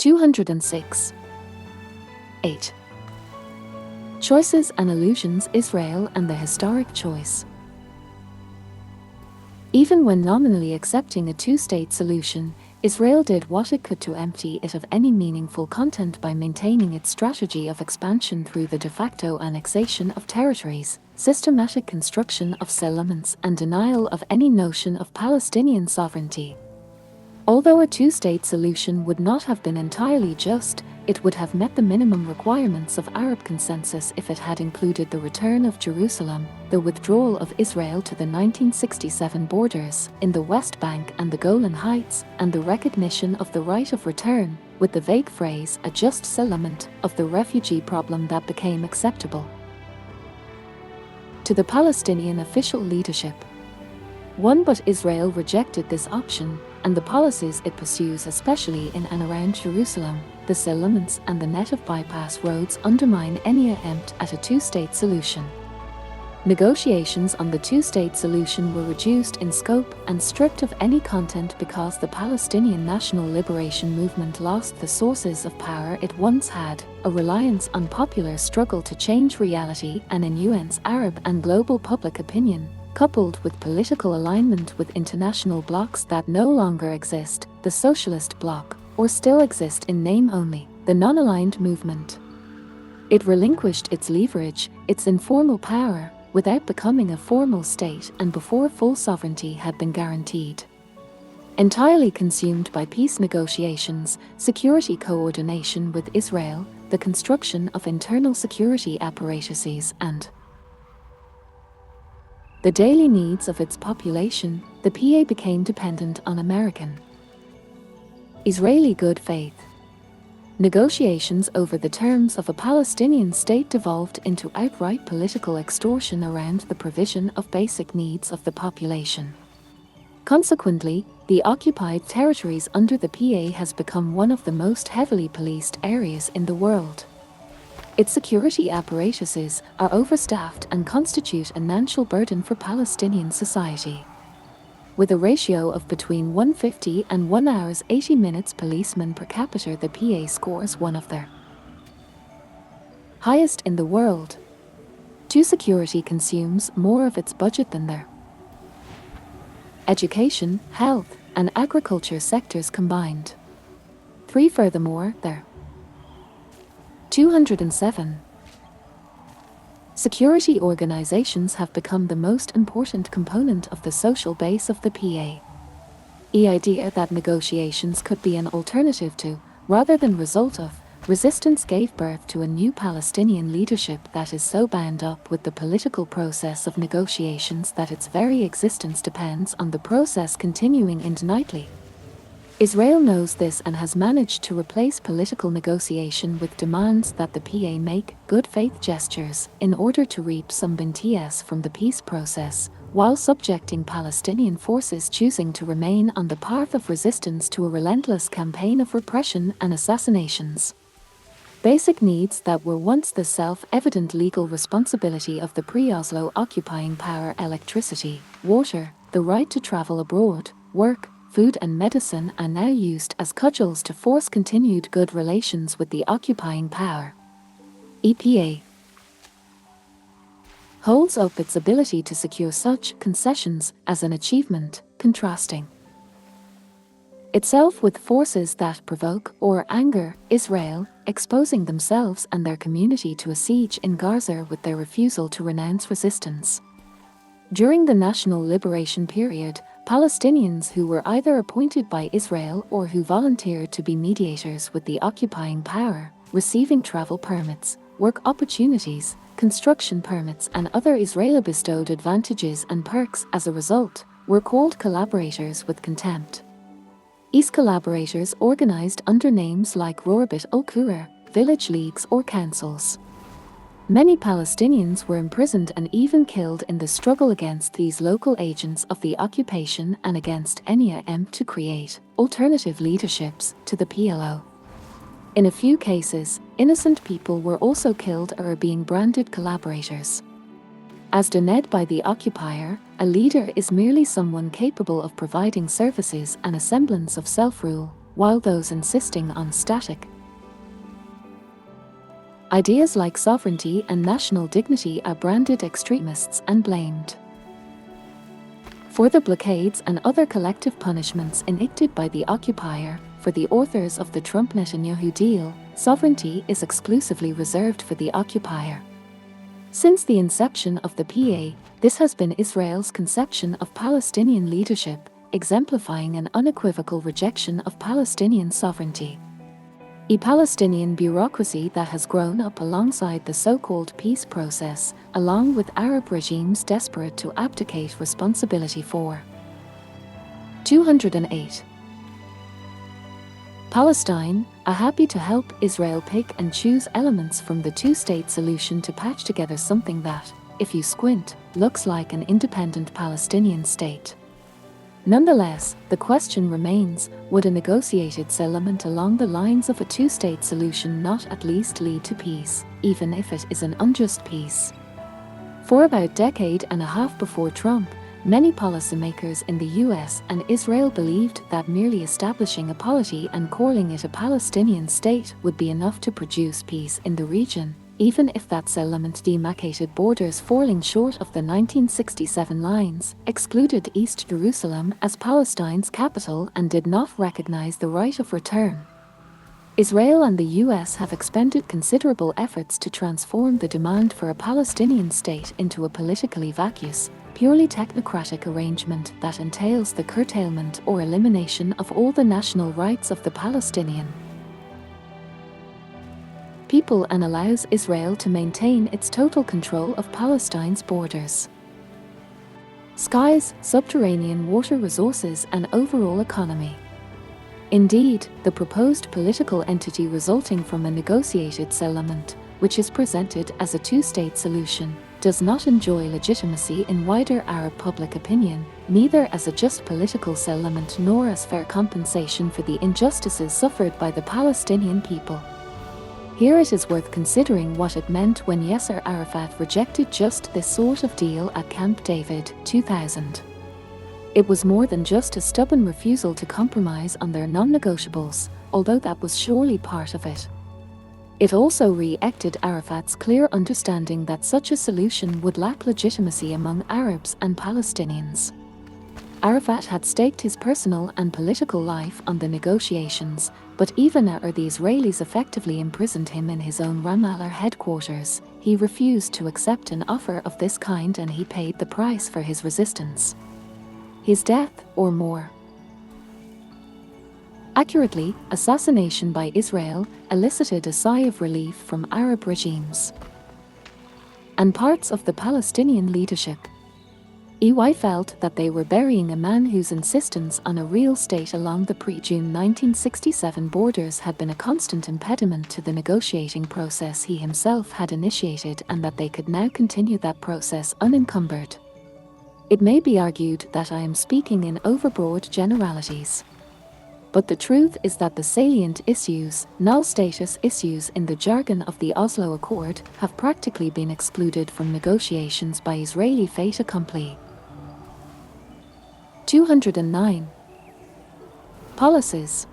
206. 8. Choices and illusions: Israel and the historic choice. Even when nominally accepting a two-state solution, Israel did what it could to empty it of any meaningful content by maintaining its strategy of expansion through the de facto annexation of territories, systematic construction of settlements, and denial of any notion of Palestinian sovereignty. Although a two-state solution would not have been entirely just, it would have met the minimum requirements of Arab consensus if it had included the return of Jerusalem, the withdrawal of Israel to the 1967 borders in the West Bank and the Golan Heights, and the recognition of the right of return, with the vague phrase "a just settlement" of the refugee problem that became acceptable to the Palestinian official leadership. But Israel rejected this option, and the policies it pursues, especially in and around Jerusalem, the settlements and the net of bypass roads, undermine any attempt at a two-state solution. Negotiations on the two-state solution were reduced in scope and stripped of any content because the Palestinian National Liberation Movement lost the sources of power it once had, a reliance on popular struggle to change reality and influence Arab and global public opinion, coupled with political alignment with international blocs that no longer exist, the Socialist Bloc, or still exist in name only, the non-aligned movement. It relinquished its leverage, its informal power, without becoming a formal state and before full sovereignty had been guaranteed. Entirely consumed by peace negotiations, security coordination with Israel, the construction of internal security apparatuses, and the daily needs of its population, the PA became dependent on American, Israeli good faith. Negotiations over the terms of a Palestinian state devolved into outright political extortion around the provision of basic needs of the population. Consequently, the occupied territories under the PA has become one of the most heavily policed areas in the world. Its security apparatuses are overstaffed and constitute a financial burden for Palestinian society. With a ratio of between 150 and 1 hours 80 minutes policemen per capita, the PA scores one of their highest in the world. 2. Security consumes more of its budget than their education, health, and agriculture sectors combined. 3. Furthermore, their 207. Security organizations have become the most important component of the social base of the PA. The idea that negotiations could be an alternative to, rather than result of, resistance gave birth to a new Palestinian leadership that is so bound up with the political process of negotiations that its very existence depends on the process continuing indefinitely. Israel knows this and has managed to replace political negotiation with demands that the PA make good faith gestures in order to reap some benefits from the peace process, while subjecting Palestinian forces choosing to remain on the path of resistance to a relentless campaign of repression and assassinations. Basic needs that were once the self-evident legal responsibility of the pre-Oslo occupying power: electricity, water, the right to travel abroad, work, food and medicine, are now used as cudgels to force continued good relations with the occupying power. EPA holds up its ability to secure such concessions as an achievement, contrasting itself with forces that provoke or anger Israel, exposing themselves and their community to a siege in Gaza with their refusal to renounce resistance. During the National Liberation period, Palestinians who were either appointed by Israel or who volunteered to be mediators with the occupying power, receiving travel permits, work opportunities, construction permits, and other Israeli-bestowed advantages and perks as a result, were called collaborators with contempt. These collaborators organized under names like Rorbit al-Qura, village leagues or councils. Many Palestinians were imprisoned and even killed in the struggle against these local agents of the occupation and against any attempt to create alternative leaderships to the PLO. In a few cases, innocent people were also killed or are being branded collaborators. As denounced by the occupier, a leader is merely someone capable of providing services and a semblance of self-rule, while those insisting on static ideas like sovereignty and national dignity are branded extremists and blamed for the blockades and other collective punishments enacted by the occupier. For the authors of the Trump-Netanyahu deal, sovereignty is exclusively reserved for the occupier. Since the inception of the PA, this has been Israel's conception of Palestinian leadership, exemplifying an unequivocal rejection of Palestinian sovereignty. A Palestinian bureaucracy that has grown up alongside the so-called peace process, along with Arab regimes desperate to abdicate responsibility for. 208. Palestine are happy to help Israel pick and choose elements from the two-state solution to patch together something that, if you squint, looks like an independent Palestinian state. Nonetheless, the question remains, would a negotiated settlement along the lines of a two-state solution not at least lead to peace, even if it is an unjust peace? For about a decade and a half before Trump, many policymakers in the US and Israel believed that merely establishing a polity and calling it a Palestinian state would be enough to produce peace in the region, even if that settlement demarcated borders falling short of the 1967 lines, excluded East Jerusalem as Palestine's capital, and did not recognize the right of return. Israel and the US have expended considerable efforts to transform the demand for a Palestinian state into a politically vacuous, purely technocratic arrangement that entails the curtailment or elimination of all the national rights of the Palestinian people and allows Israel to maintain its total control of Palestine's borders, skies, subterranean water resources, and overall economy. Indeed, the proposed political entity resulting from a negotiated settlement, which is presented as a two-state solution, does not enjoy legitimacy in wider Arab public opinion, neither as a just political settlement nor as fair compensation for the injustices suffered by the Palestinian people. Here it is worth considering what it meant when Yasser Arafat rejected just this sort of deal at Camp David, 2000. It was more than just a stubborn refusal to compromise on their non-negotiables, although that was surely part of it. It also re-echoed Arafat's clear understanding that such a solution would lack legitimacy among Arabs and Palestinians. Arafat had staked his personal and political life on the negotiations, but even after the Israelis effectively imprisoned him in his own Ramallah headquarters, he refused to accept an offer of this kind, and he paid the price for his resistance. His death, or more accurately, assassination by Israel, elicited a sigh of relief from Arab regimes and parts of the Palestinian leadership. EY felt that they were burying a man whose insistence on a real state along the pre-June 1967 borders had been a constant impediment to the negotiating process he himself had initiated, and that they could now continue that process unencumbered. It may be argued that I am speaking in overbroad generalities, but the truth is that the salient issues, null status issues in the jargon of the Oslo Accord, have practically been excluded from negotiations by Israeli fait accompli. 209. Policies.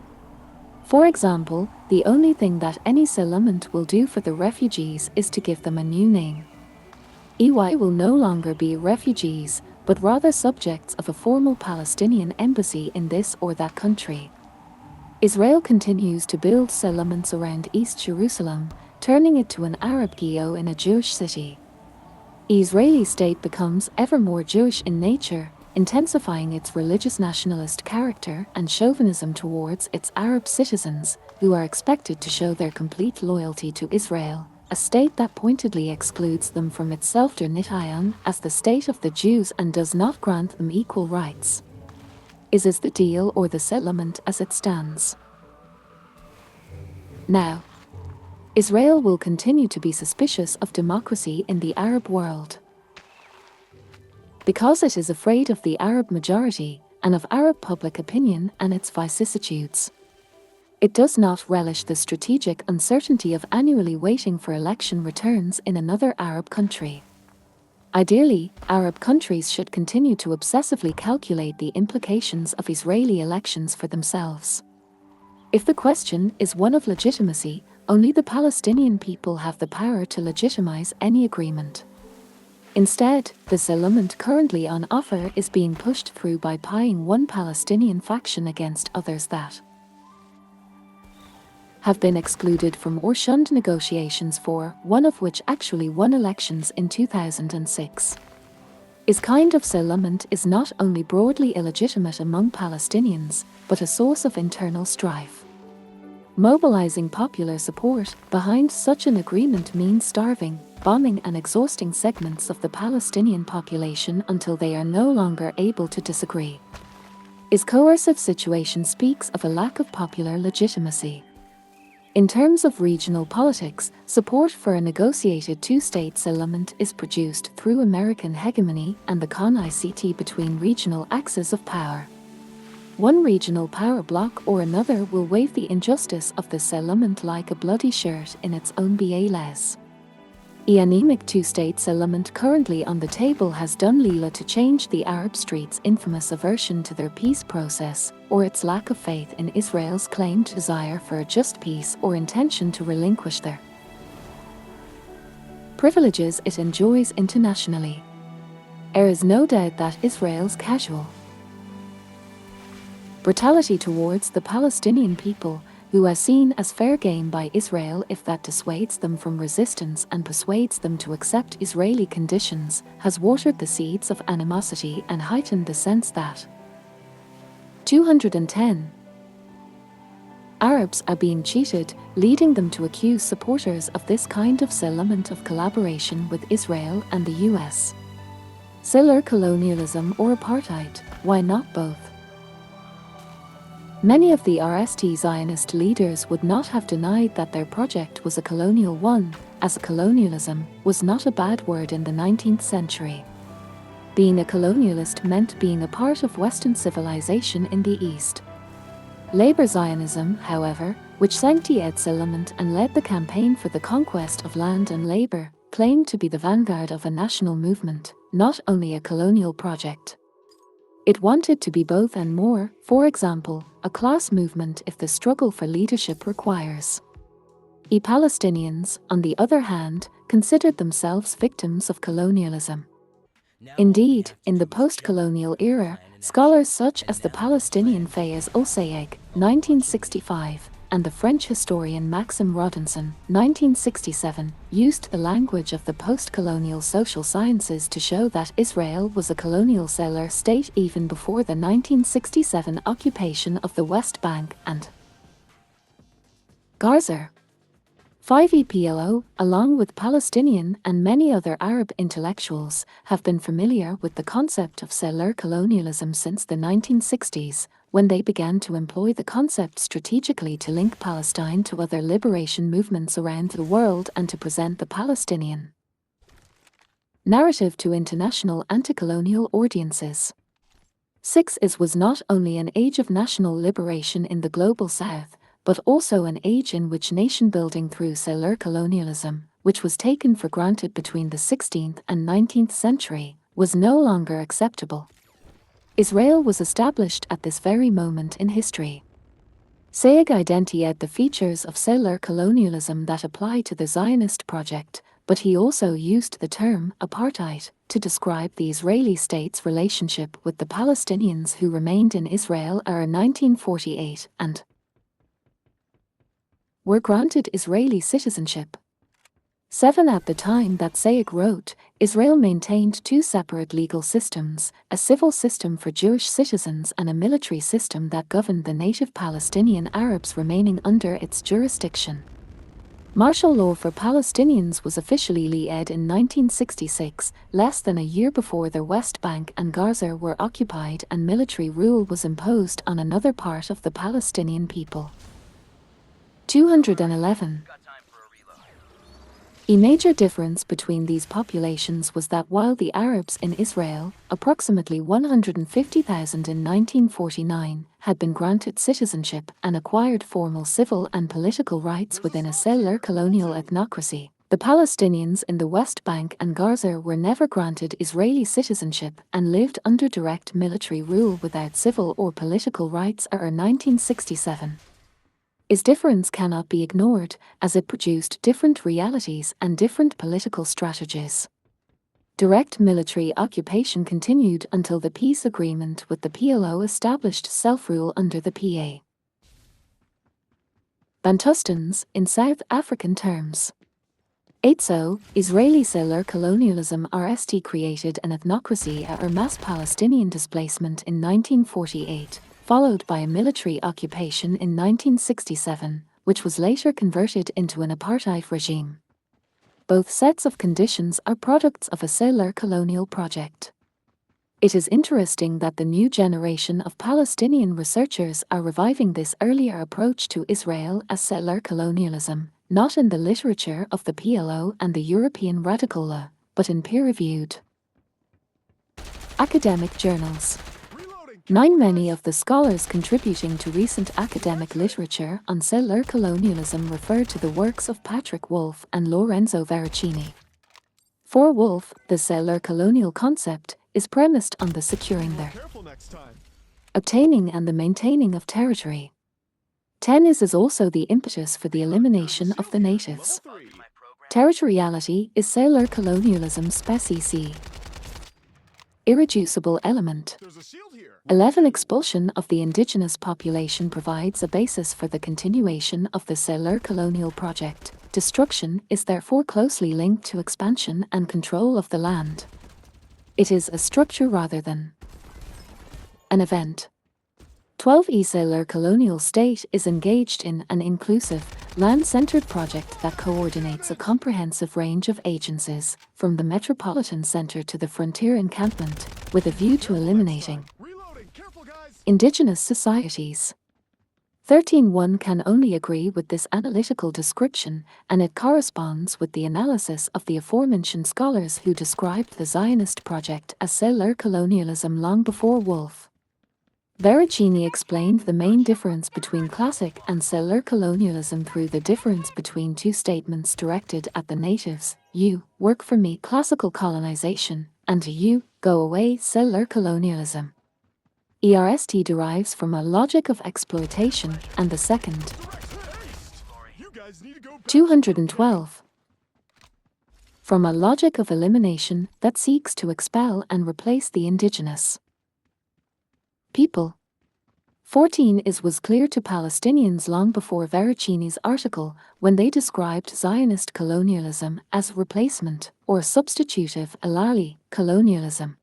For example, the only thing that any settlement will do for the refugees is to give them a new name. EY will no longer be refugees, but rather subjects of a formal Palestinian embassy in this or that country. Israel continues to build settlements around East Jerusalem, turning it to an Arab ghetto in a Jewish city. The Israeli state becomes ever more Jewish in nature, intensifying its religious nationalist character and chauvinism towards its Arab citizens, who are expected to show their complete loyalty to Israel, a state that pointedly excludes them from itself der Nitayan as the state of the Jews and does not grant them equal rights. Is the deal or the settlement as it stands now? Israel will continue to be suspicious of democracy in the Arab world, because it is afraid of the Arab majority and of Arab public opinion and its vicissitudes. It does not relish the strategic uncertainty of annually waiting for election returns in another Arab country. Ideally, Arab countries should continue to obsessively calculate the implications of Israeli elections for themselves. If the question is one of legitimacy, only the Palestinian people have the power to legitimize any agreement. Instead, the settlement currently on offer is being pushed through by plying one Palestinian faction against others that have been excluded from or shunned negotiations for, one of which actually won elections in 2006. This kind of settlement is not only broadly illegitimate among Palestinians, but a source of internal strife. Mobilizing popular support behind such an agreement means starving, bombing and exhausting segments of the Palestinian population until they are no longer able to disagree. This coercive situation speaks of a lack of popular legitimacy. In terms of regional politics, support for a negotiated two-state settlement is produced through American hegemony and the connivance between regional axes of power. One regional power bloc or another will wave the injustice of the settlement like a bloody shirt in its own ballets. The anemic two-state settlement currently on the table has done little to change the Arab streets' infamous aversion to their peace process, or its lack of faith in Israel's claimed desire for a just peace or intention to relinquish their privileges it enjoys internationally. There is no doubt that Israel's casual brutality towards the Palestinian people, who are seen as fair game by Israel if that dissuades them from resistance and persuades them to accept Israeli conditions, has watered the seeds of animosity and heightened the sense that 210 Arabs are being cheated, leading them to accuse supporters of this kind of settlement of collaboration with Israel and the US. Settler colonialism or apartheid, why not both? Many of the RST Zionist leaders would not have denied that their project was a colonial one, as colonialism was not a bad word in the 19th century. Being a colonialist meant being a part of Western civilization in the East. Labor Zionism, however, which sanctified settlement and led the campaign for the conquest of land and labor, claimed to be the vanguard of a national movement, not only a colonial project. It wanted to be both and more, for example, a class movement if the struggle for leadership requires. The Palestinians, on the other hand, considered themselves victims of colonialism. Indeed, in the post-colonial era, scholars such as the Palestinian Fayez Olsayeg, 1965, and the French historian Maxime Rodinson, 1967, used the language of the post-colonial social sciences to show that Israel was a colonial settler state even before the 1967 occupation of the West Bank and Gaza. 5EPLO, along with Palestinian and many other Arab intellectuals, have been familiar with the concept of settler colonialism since the 1960s, when they began to employ the concept strategically to link Palestine to other liberation movements around the world and to present the Palestinian narrative to international anti-colonial audiences. 6 was not only an age of national liberation in the global south, but also an age in which nation-building through settler colonialism, which was taken for granted between the 16th and 19th century, was no longer acceptable. Israel was established at this very moment in history. Sayegh identified the features of settler colonialism that apply to the Zionist project, but he also used the term apartheid to describe the Israeli state's relationship with the Palestinians who remained in Israel after 1948 and were granted Israeli citizenship. 7 At the time that Sayegh wrote, Israel maintained 2 separate legal systems, a civil system for Jewish citizens and a military system that governed the native Palestinian Arabs remaining under its jurisdiction. Martial law for Palestinians was officially led in 1966, less than a year before the West Bank and Gaza were occupied and military rule was imposed on another part of the Palestinian people. 211. A major difference between these populations was that while the Arabs in Israel, approximately 150,000 in 1949, had been granted citizenship and acquired formal civil and political rights within a settler colonial ethnocracy, the Palestinians in the West Bank and Gaza were never granted Israeli citizenship and lived under direct military rule without civil or political rights after 1967. Its difference cannot be ignored, as it produced different realities and different political strategies. Direct military occupation continued until the peace agreement with the PLO established self-rule under the PA. Bantustans, in South African terms. 8 So, Israeli settler colonialism RST created an ethnocracy or mass Palestinian displacement in 1948, followed by a military occupation in 1967, which was later converted into an apartheid regime. Both sets of conditions are products of a settler colonial project. It is interesting that the new generation of Palestinian researchers are reviving this earlier approach to Israel as settler colonialism, not in the literature of the PLO and the European radical law, but in peer-reviewed academic journals. Many of the scholars contributing to recent academic literature on settler colonialism refer to the works of Patrick Wolfe and Lorenzo Veracini. For Wolfe, the settler colonial concept is premised on the securing their obtaining and the maintaining of territory. 10 is also the impetus for the elimination of the natives. Territoriality is settler colonialism's specie. Irreducible element. 11 Expulsion of the indigenous population provides a basis for the continuation of the settler colonial project. Destruction is therefore closely linked to expansion and control of the land. It is a structure rather than an event. 12 settler colonial state is engaged in an inclusive, land-centered project that coordinates a comprehensive range of agencies, from the metropolitan center to the frontier encampment, with a view to eliminating indigenous societies. 13.1 can only agree with this analytical description, and it corresponds with the analysis of the aforementioned scholars who described the Zionist project as settler colonialism long before Wolfe. Veracini explained the main difference between classic and settler colonialism through the difference between two statements directed at the natives: you, work for me, classical colonization, and to you, go away, settler colonialism. ERST derives from a logic of exploitation, and the second. 212. From a logic of elimination that seeks to expel and replace the indigenous people. 14 was clear to Palestinians long before Veracini's article, when they described Zionist colonialism as replacement or substitutive Alali colonialism.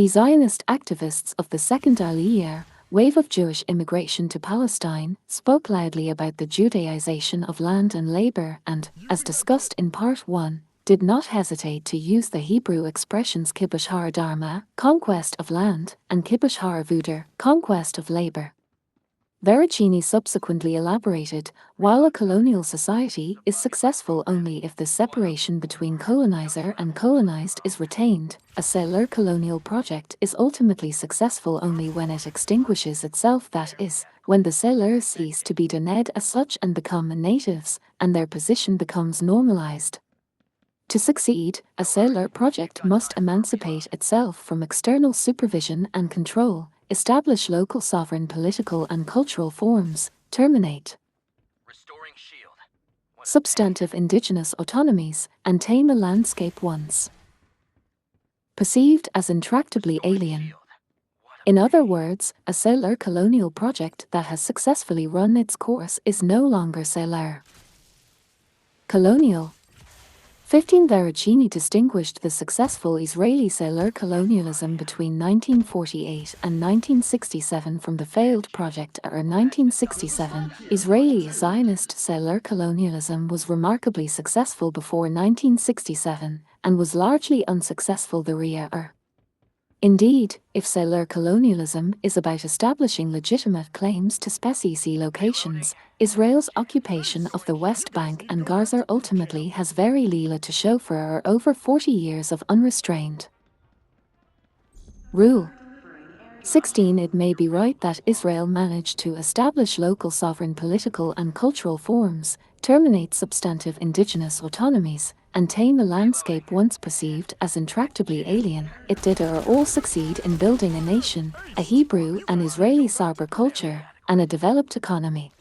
Zionist activists of the Second Aliyah wave of Jewish immigration to Palestine spoke loudly about the Judaization of land and labor and, as discussed in Part 1, did not hesitate to use the Hebrew expressions kibush ha'adama, conquest of land, and kibush ha'avuder, conquest of labor. Veracini subsequently elaborated, while a colonial society is successful only if the separation between colonizer and colonized is retained, a settler colonial project is ultimately successful only when it extinguishes itself, that is, when the settlers cease to be dened as such and become natives, and their position becomes normalized. To succeed, a settler project must emancipate itself from external supervision and control, establish local sovereign political and cultural forms, terminate substantive indigenous autonomies, and tame a landscape once perceived as intractably alien. In other words, a settler colonial project that has successfully run its course is no longer settler colonial. 15 Veracini distinguished the successful Israeli settler colonialism between 1948 and 1967 from the failed project or 1967. Israeli Zionist settler colonialism was remarkably successful before 1967 and was largely unsuccessful thereafter. Indeed, if settler colonialism is about establishing legitimate claims to specie locations, Israel's occupation of the West Bank and Gaza ultimately has very little to show for over 40 years of unrestrained rule. 16 It may be right that Israel managed to establish local sovereign political and cultural forms, terminate substantive indigenous autonomies, and tame a landscape once perceived as intractably alien. It did or all succeed in building a nation, a Hebrew and Israeli Sabra culture, and a developed economy.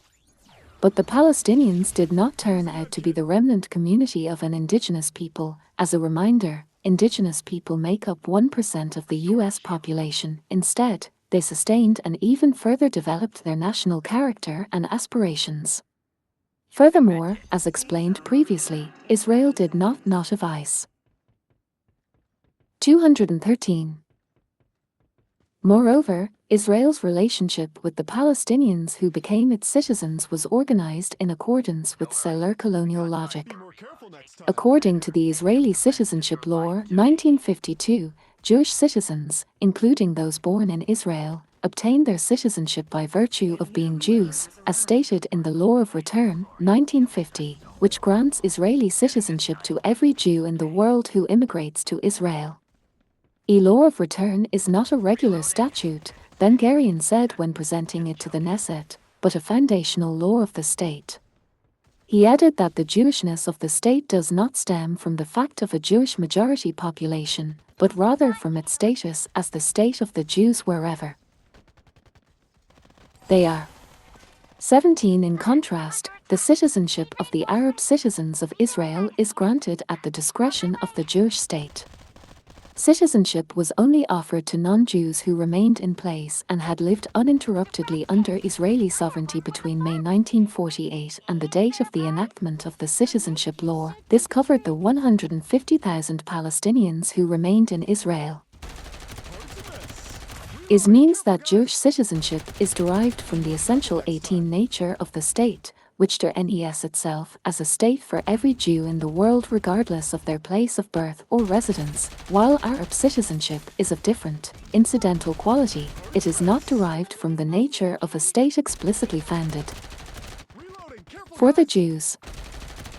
But the Palestinians did not turn out to be the remnant community of an indigenous people. As a reminder, indigenous people make up 1% of the US population. Instead, they sustained and even further developed their national character and aspirations. Furthermore, as explained previously, Israel did not notify. 213. Moreover, Israel's relationship with the Palestinians who became its citizens was organized in accordance with settler colonial logic. According to the Israeli Citizenship Law 1952, Jewish citizens, including those born in Israel, obtain their citizenship by virtue of being Jews, as stated in the Law of Return 1950, which grants Israeli citizenship to every Jew in the world who immigrates to Israel. A law of return is not a regular statute, Ben-Gurion said when presenting it to the Knesset, but a foundational law of the state. He added that the Jewishness of the state does not stem from the fact of a Jewish majority population, but rather from its status as the state of the Jews wherever they are. 17. In contrast, the citizenship of the Arab citizens of Israel is granted at the discretion of the Jewish state. Citizenship was only offered to non-Jews who remained in place and had lived uninterruptedly under Israeli sovereignty between May 1948 and the date of the enactment of the citizenship law. This covered the 150,000 Palestinians who remained in Israel. It means that Jewish citizenship is derived from the essential 18 nature of the state, which nes itself as a state for every Jew in the world regardless of their place of birth or residence. While Arab citizenship is of different, incidental quality, it is not derived from the nature of a state explicitly founded. For the Jews,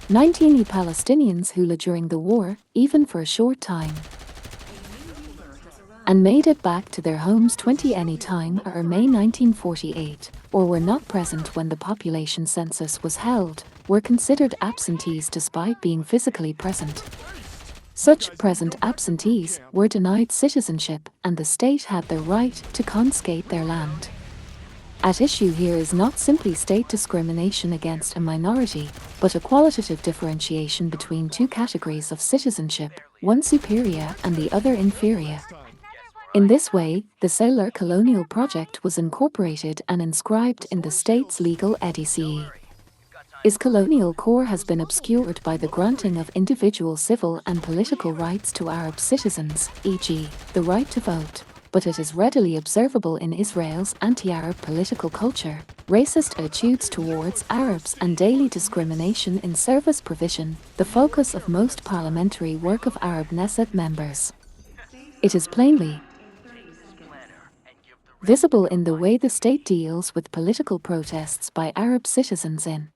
19 Palestinians who lived during the war, even for a short time, and made it back to their homes 20 any time or May 1948, or were not present when the population census was held, were considered absentees despite being physically present. Such present absentees were denied citizenship, and the state had the right to confiscate their land. At issue here is not simply state discrimination against a minority, but a qualitative differentiation between two categories of citizenship, one superior and the other inferior. In this way, the settler colonial project was incorporated and inscribed in the state's legal edice. Its colonial core has been obscured by the granting of individual civil and political rights to Arab citizens, e.g., the right to vote, but it is readily observable in Israel's anti-Arab political culture, racist attitudes towards Arabs and daily discrimination in service provision, the focus of most parliamentary work of Arab Knesset members. It is plainly visible in the way the state deals with political protests by Arab citizens in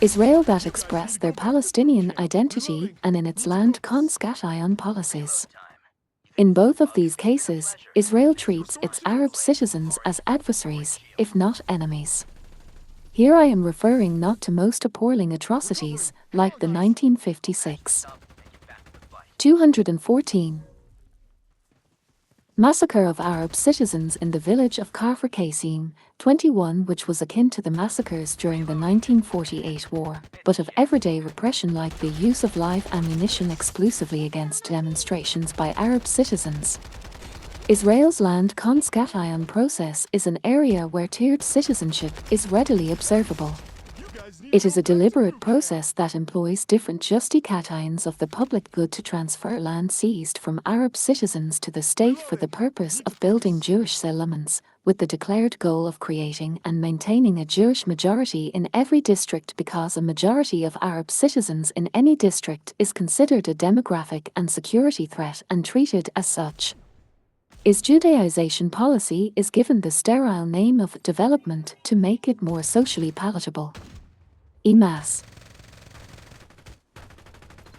Israel that express their Palestinian identity and in its land confiscation policies. In both of these cases, Israel treats its Arab citizens as adversaries, if not enemies. Here I am referring not to most appalling atrocities, like the 1956 214 massacre of Arab citizens in the village of Kafr Qasim, 21, which was akin to the massacres during the 1948 war, but of everyday repression like the use of live ammunition exclusively against demonstrations by Arab citizens. Israel's land confiscation process is an area where tiered citizenship is readily observable. It is a deliberate process that employs different justifications of the public good to transfer land seized from Arab citizens to the state for the purpose of building Jewish settlements, with the declared goal of creating and maintaining a Jewish majority in every district because a majority of Arab citizens in any district is considered a demographic and security threat and treated as such. Its Judaization policy is given the sterile name of development to make it more socially palatable. Mass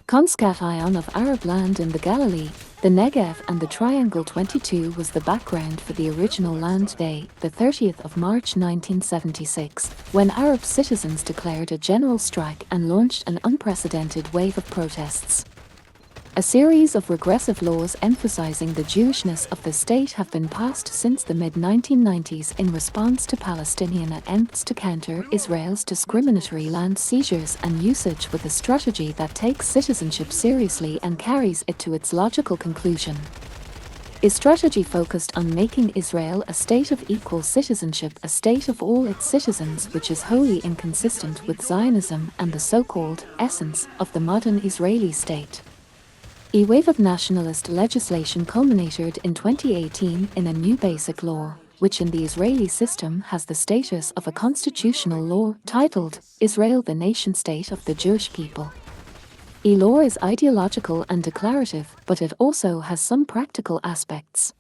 confiscation of Arab land in the Galilee, the Negev and the Triangle 22 was the background for the original Land Day, the 30th of March 1976, when Arab citizens declared a general strike and launched an unprecedented wave of protests. A series of regressive laws emphasizing the Jewishness of the state have been passed since the mid-1990s in response to Palestinian attempts to counter Israel's discriminatory land seizures and usage with a strategy that takes citizenship seriously and carries it to its logical conclusion. A strategy focused on making Israel a state of equal citizenship, a state of all its citizens, which is wholly inconsistent with Zionism and the so-called essence of the modern Israeli state. A wave of nationalist legislation culminated in 2018 in a new basic law, which in the Israeli system has the status of a constitutional law titled Israel, the nation-state of the Jewish people. A law is ideological and declarative, but it also has some practical aspects.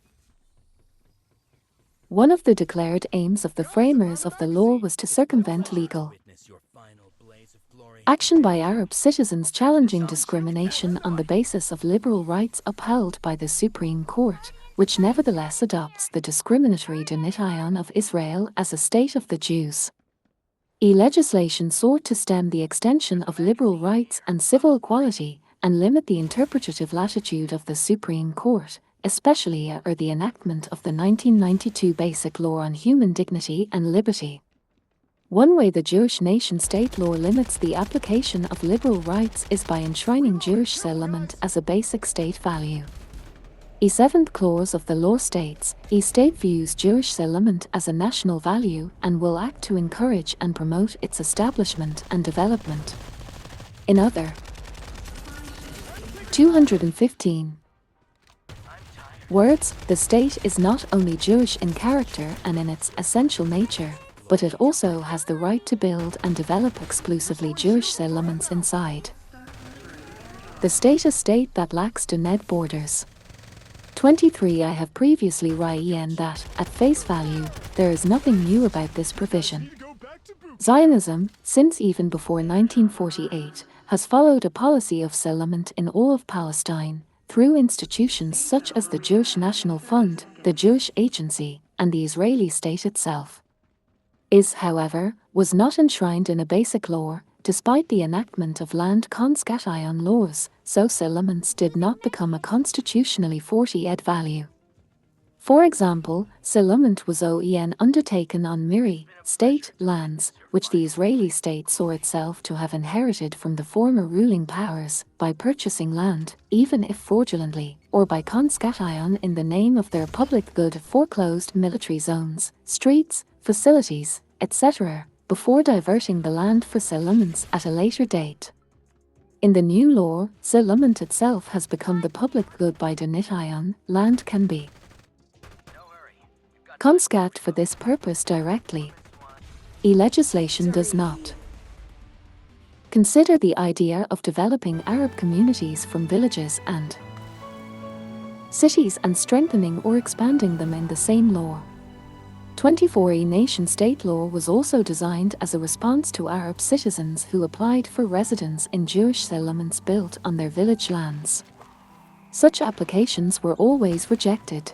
One of the declared aims of the framers of the law was to circumvent legal action by Arab citizens challenging discrimination on the basis of liberal rights upheld by the Supreme Court, which nevertheless adopts the discriminatory denition of Israel as a state of the Jews. Legislation sought to stem the extension of liberal rights and civil equality and limit the interpretative latitude of the Supreme Court, especially after the enactment of the 1992 Basic Law on Human Dignity and Liberty. One way the Jewish nation-state law limits the application of liberal rights is by enshrining Jewish settlement as a basic state value. A seventh clause of the law states, "A state views Jewish settlement as a national value and will act to encourage and promote its establishment and development." In other 215 words, the state is not only Jewish in character and in its essential nature, but it also has the right to build and develop exclusively Jewish settlements inside the state, a state that lacks defined borders. 23. I have previously written that, at face value, there is nothing new about this provision. Zionism, since even before 1948, has followed a policy of settlement in all of Palestine, through institutions such as the Jewish National Fund, the Jewish Agency, and the Israeli state itself. However, was not enshrined in a basic law, despite the enactment of land confiscation laws, so settlements did not become a constitutionally 40ed value. For example, settlement was undertaken on Miri, state lands, which the Israeli state saw itself to have inherited from the former ruling powers, by purchasing land, even if fraudulently, or by confiscation in the name of their public good, foreclosed military zones, streets, facilities, etc., before diverting the land for settlements at a later date. In the new law, settlement itself has become the public good by definition. Land can be confiscated for this purpose directly. Legislation does not consider the idea of developing Arab communities from villages and cities and strengthening or expanding them in the same law. 24. A nation-state law was also designed as a response to Arab citizens who applied for residence in Jewish settlements built on their village lands. Such applications were always rejected.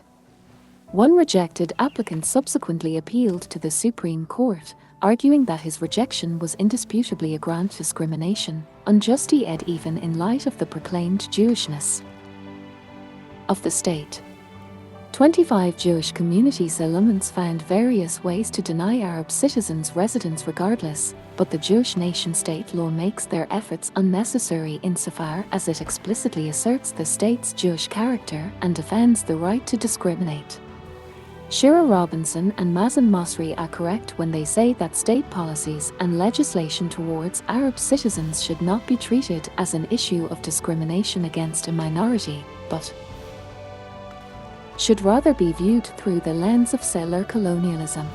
One rejected applicant subsequently appealed to the Supreme Court, arguing that his rejection was indisputably a ground of discrimination, unjustly even in light of the proclaimed Jewishness of the state. 25. Jewish community settlements found various ways to deny Arab citizens residence regardless, but the Jewish nation-state law makes their efforts unnecessary insofar as it explicitly asserts the state's Jewish character and defends the right to discriminate. Shira Robinson and Mazen Mosri are correct when they say that state policies and legislation towards Arab citizens should not be treated as an issue of discrimination against a minority, but should rather be viewed through the lens of settler colonialism.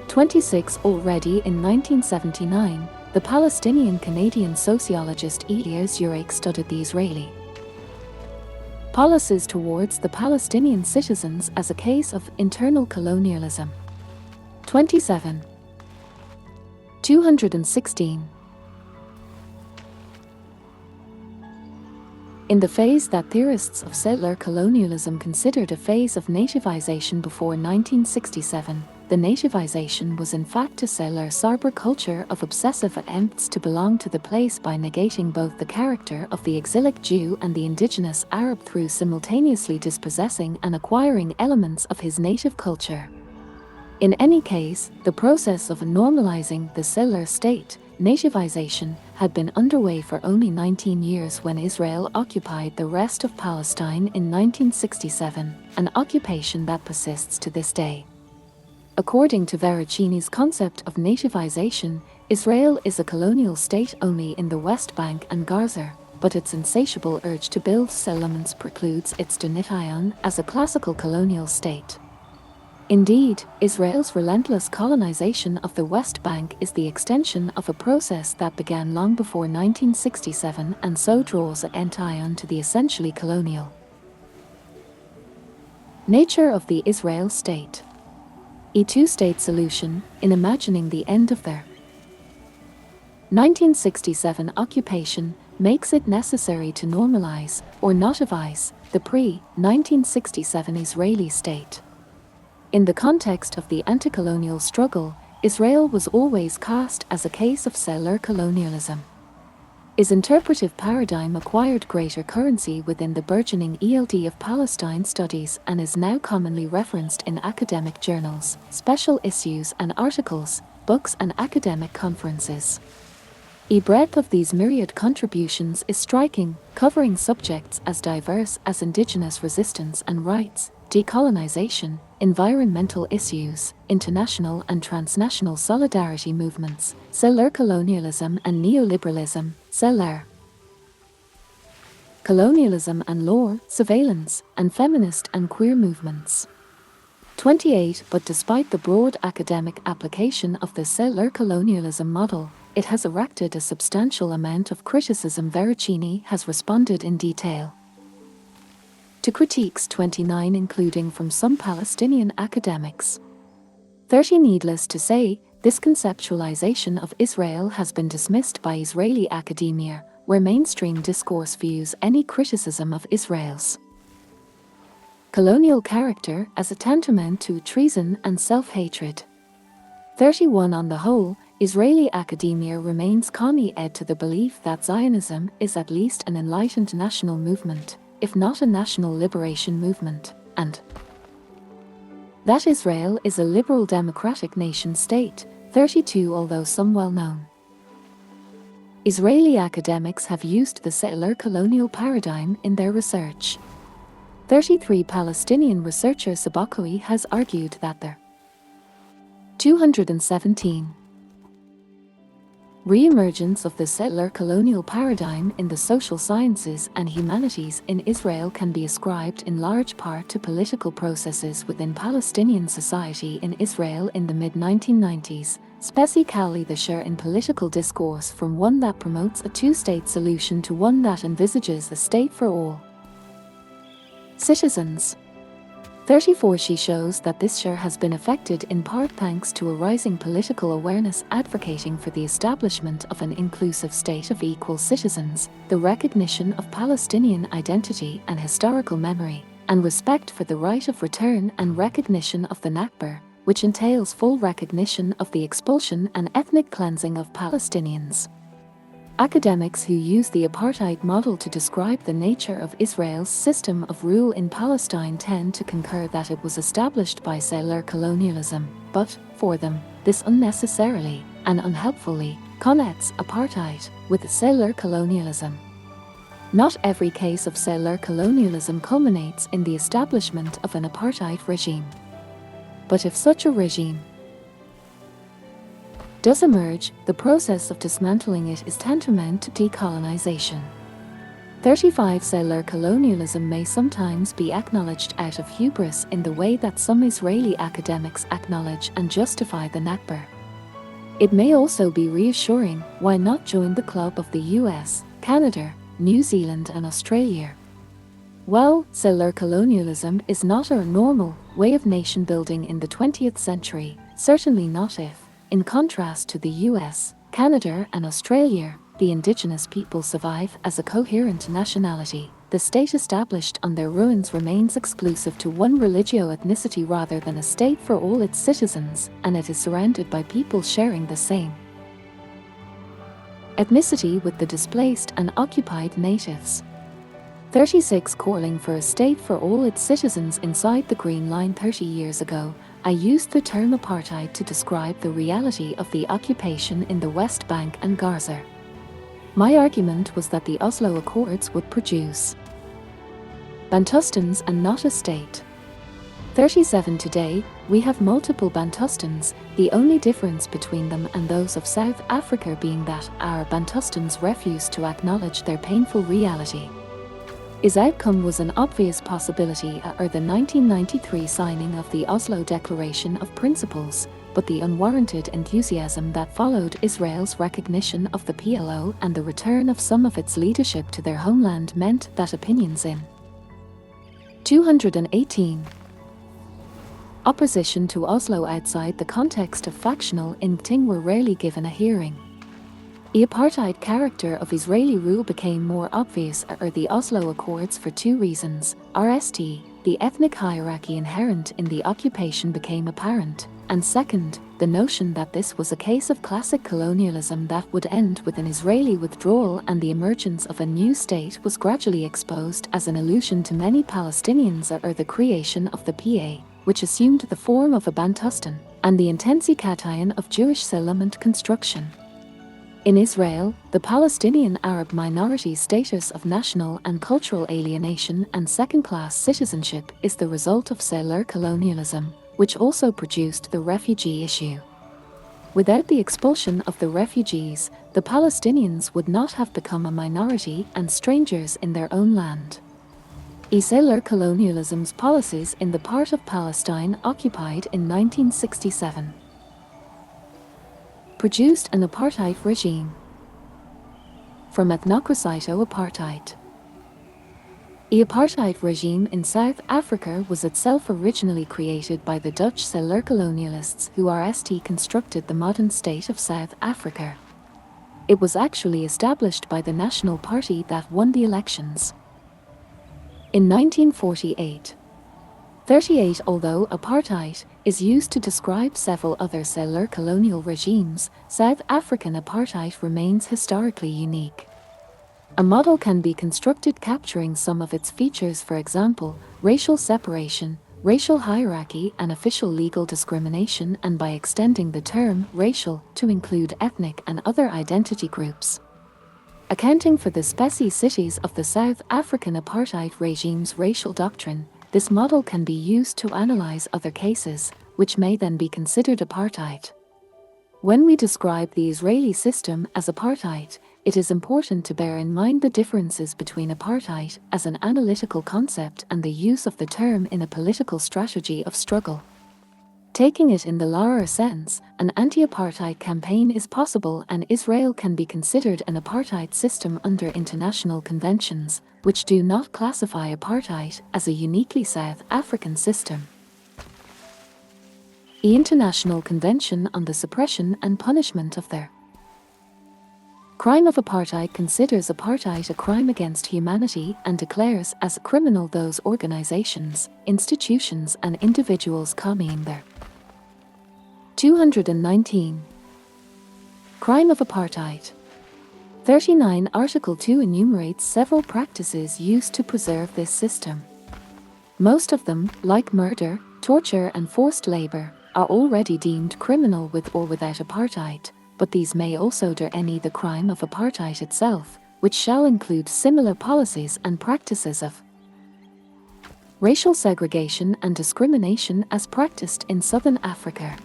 26. Already in 1979, the Palestinian-Canadian sociologist Elias Urek studied the Israeli policies towards the Palestinian citizens as a case of internal colonialism. 27. 216. In the phase that theorists of settler colonialism considered a phase of nativization before 1967, the nativization was in fact a settler Sarber culture of obsessive attempts to belong to the place by negating both the character of the exilic Jew and the indigenous Arab through simultaneously dispossessing and acquiring elements of his native culture. In any case, the process of normalizing the settler state, nativization, had been underway for only 19 years when Israel occupied the rest of Palestine in 1967, an occupation that persists to this day. According to Veracini's concept of nativization, Israel is a colonial state only in the West Bank and Gaza, but its insatiable urge to build settlements precludes its denation as a classical colonial state. Indeed, Israel's relentless colonization of the West Bank is the extension of a process that began long before 1967 and so draws attention to the essentially colonial nature of the Israel state. A two-state solution, in imagining the end of their 1967 occupation, makes it necessary to normalize, or nativize, the pre-1967 Israeli state. In the context of the anti-colonial struggle, Israel was always cast as a case of settler colonialism. Its interpretive paradigm acquired greater currency within the burgeoning ELD of Palestine studies and is now commonly referenced in academic journals, special issues and articles, books and academic conferences. A breadth of these myriad contributions is striking, covering subjects as diverse as indigenous resistance and rights, decolonization, environmental issues, international and transnational solidarity movements, settler colonialism and neoliberalism, settler colonialism and law, surveillance, and feminist and queer movements. 28. But despite the broad academic application of the settler colonialism model, it has erected a substantial amount of criticism. Veracini has responded in detail to critiques 29 including from some Palestinian academics. 30. Needless to say, this conceptualization of Israel has been dismissed by Israeli academia, where mainstream discourse views any criticism of Israel's colonial character as a tantamount to treason and self-hatred. 31. On the whole, Israeli academia remains committed to the belief that Zionism is at least an enlightened national movement, if not a national liberation movement, and that Israel is a liberal democratic nation-state. 32. Although some well-known Israeli academics have used the settler colonial paradigm in their research. 33. Palestinian researcher Sabakoui has argued that the 217 re-emergence of the settler colonial paradigm in the social sciences and humanities in Israel can be ascribed in large part to political processes within Palestinian society in Israel in the mid-1990s, specifically the share in political discourse from one that promotes a two-state solution to one that envisages a state for all citizens. 34. She shows that this share has been affected in part thanks to a rising political awareness advocating for the establishment of an inclusive state of equal citizens, the recognition of Palestinian identity and historical memory, and respect for the right of return and recognition of the Nakba, which entails full recognition of the expulsion and ethnic cleansing of Palestinians. Academics who use the apartheid model to describe the nature of Israel's system of rule in Palestine tend to concur that it was established by settler colonialism, but, for them, this unnecessarily and unhelpfully connects apartheid with settler colonialism. Not every case of settler colonialism culminates in the establishment of an apartheid regime. But if such a regime does emerge, the process of dismantling it is tantamount to decolonization. 35. Settler colonialism may sometimes be acknowledged out of hubris in the way that some Israeli academics acknowledge and justify the Nakba. It may also be reassuring. Why not join the club of the US, Canada, New Zealand and Australia? Well, settler colonialism is not a normal way of nation building in the 20th century, certainly not if, in contrast to the US, Canada and Australia, the indigenous people survive as a coherent nationality. the state established on their ruins remains exclusive to one religio-ethnicity rather than a state for all its citizens, and it is surrounded by people sharing the same ethnicity with the displaced and occupied natives. 36 Calling for a state for all its citizens inside the Green Line. 30 years ago, I used the term apartheid to describe the reality of the occupation in the West Bank and Gaza. My argument was that the Oslo Accords would produce Bantustans and not a state. 37 Today, we have multiple Bantustans, the only difference between them and those of South Africa being that our Bantustans refuse to acknowledge their painful reality. Its outcome was an obvious possibility at the 1993 signing of the Oslo Declaration of Principles, but the unwarranted enthusiasm that followed Israel's recognition of the PLO and the return of some of its leadership to their homeland meant that opinions in 218 opposition to Oslo outside the context of factional infighting were rarely given a hearing. The apartheid character of Israeli rule became more obvious at the Oslo Accords for two reasons. First, the ethnic hierarchy inherent in the occupation became apparent, and second, the notion that this was a case of classic colonialism that would end with an Israeli withdrawal and the emergence of a new state was gradually exposed as an allusion to many Palestinians at the creation of the PA, which assumed the form of a Bantustan, and the intensification of Jewish settlement construction. In Israel, the Palestinian Arab minority status of national and cultural alienation and second-class citizenship is the result of settler colonialism, which also produced the refugee issue. Without the expulsion of the refugees, the Palestinians would not have become a minority and strangers in their own land. Settler colonialism's policies in the part of Palestine occupied in 1967 produced an apartheid regime. From ethnocracy to apartheid. The apartheid regime in South Africa was itself originally created by the Dutch settler colonialists who constructed the modern state of South Africa. It was actually established by the National Party that won the elections in 1948. 38 Although apartheid is used to describe several other settler colonial regimes, South African apartheid remains historically unique. A model can be constructed capturing some of its features, for example, racial separation, racial hierarchy and official legal discrimination, and by extending the term racial to include ethnic and other identity groups. Accounting for the specificities of the South African apartheid regime's racial doctrine, this model can be used to analyze other cases, which may then be considered apartheid. When we describe the Israeli system as apartheid, it is important to bear in mind the differences between apartheid as an analytical concept and the use of the term in a political strategy of struggle. Taking it in the latter sense, an anti-apartheid campaign is possible, and Israel can be considered an apartheid system under international conventions, which do not classify apartheid as a uniquely South African system. The International Convention on the Suppression and Punishment of the Crime of Apartheid considers apartheid a crime against humanity and declares as criminal those organizations, institutions and individuals committing their 219. Crime of Apartheid. 39 Article 2 enumerates several practices used to preserve this system. Most of them, like murder, torture and forced labor, are already deemed criminal with or without apartheid, but these may also do any the crime of apartheid itself, which shall include similar policies and practices of racial segregation and discrimination as practiced in Southern Africa.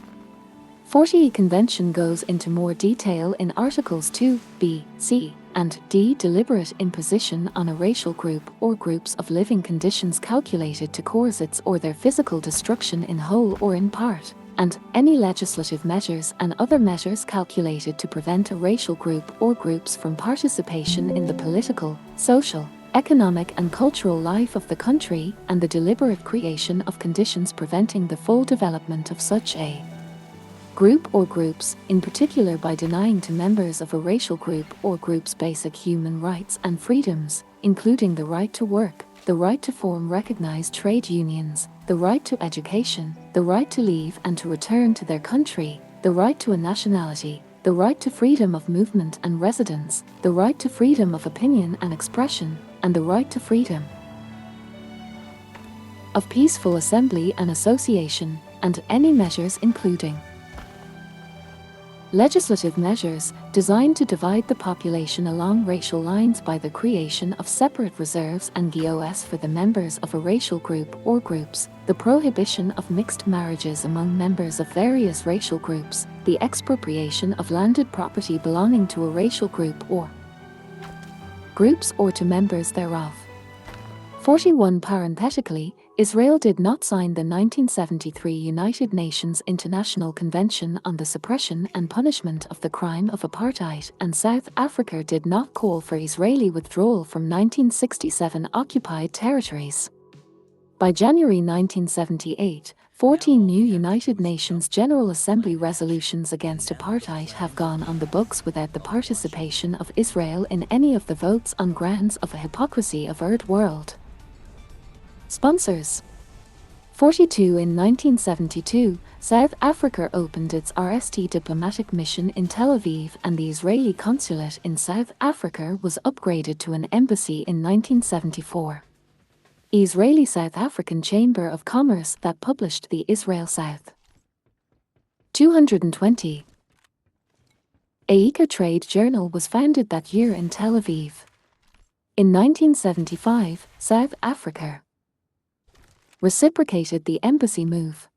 40 Convention goes into more detail in Articles 2, B, C, and D. Deliberate imposition on a racial group or groups of living conditions calculated to cause its or their physical destruction in whole or in part, and any legislative measures and other measures calculated to prevent a racial group or groups from participation in the political, social, economic and cultural life of the country, and the deliberate creation of conditions preventing the full development of such a group or groups, in particular by denying to members of a racial group or groups basic human rights and freedoms, including the right to work, the right to form recognized trade unions, the right to education, the right to leave and to return to their country, the right to a nationality, the right to freedom of movement and residence, the right to freedom of opinion and expression, and the right to freedom of peaceful assembly and association, and any measures including legislative measures designed to divide the population along racial lines by the creation of separate reserves and GOS for the members of a racial group or groups, the prohibition of mixed marriages among members of various racial groups, the expropriation of landed property belonging to a racial group or groups or to members thereof. 41 Parenthetically, Israel did not sign the 1973 United Nations International Convention on the Suppression and Punishment of the Crime of Apartheid, and South Africa did not call for Israeli withdrawal from 1967 occupied territories. By January 1978, 14 new United Nations General Assembly resolutions against apartheid have gone on the books without the participation of Israel in any of the votes on grounds of a hypocrisy of Third World sponsors. 42 In 1972, South Africa opened its RST diplomatic mission in Tel Aviv, and the Israeli consulate in South Africa was upgraded to an embassy in 1974. Israeli-South African Chamber of Commerce that published the Israel South 220 AICA Trade Journal was founded that year in Tel Aviv. In 1975, South Africa reciprocated the embassy move.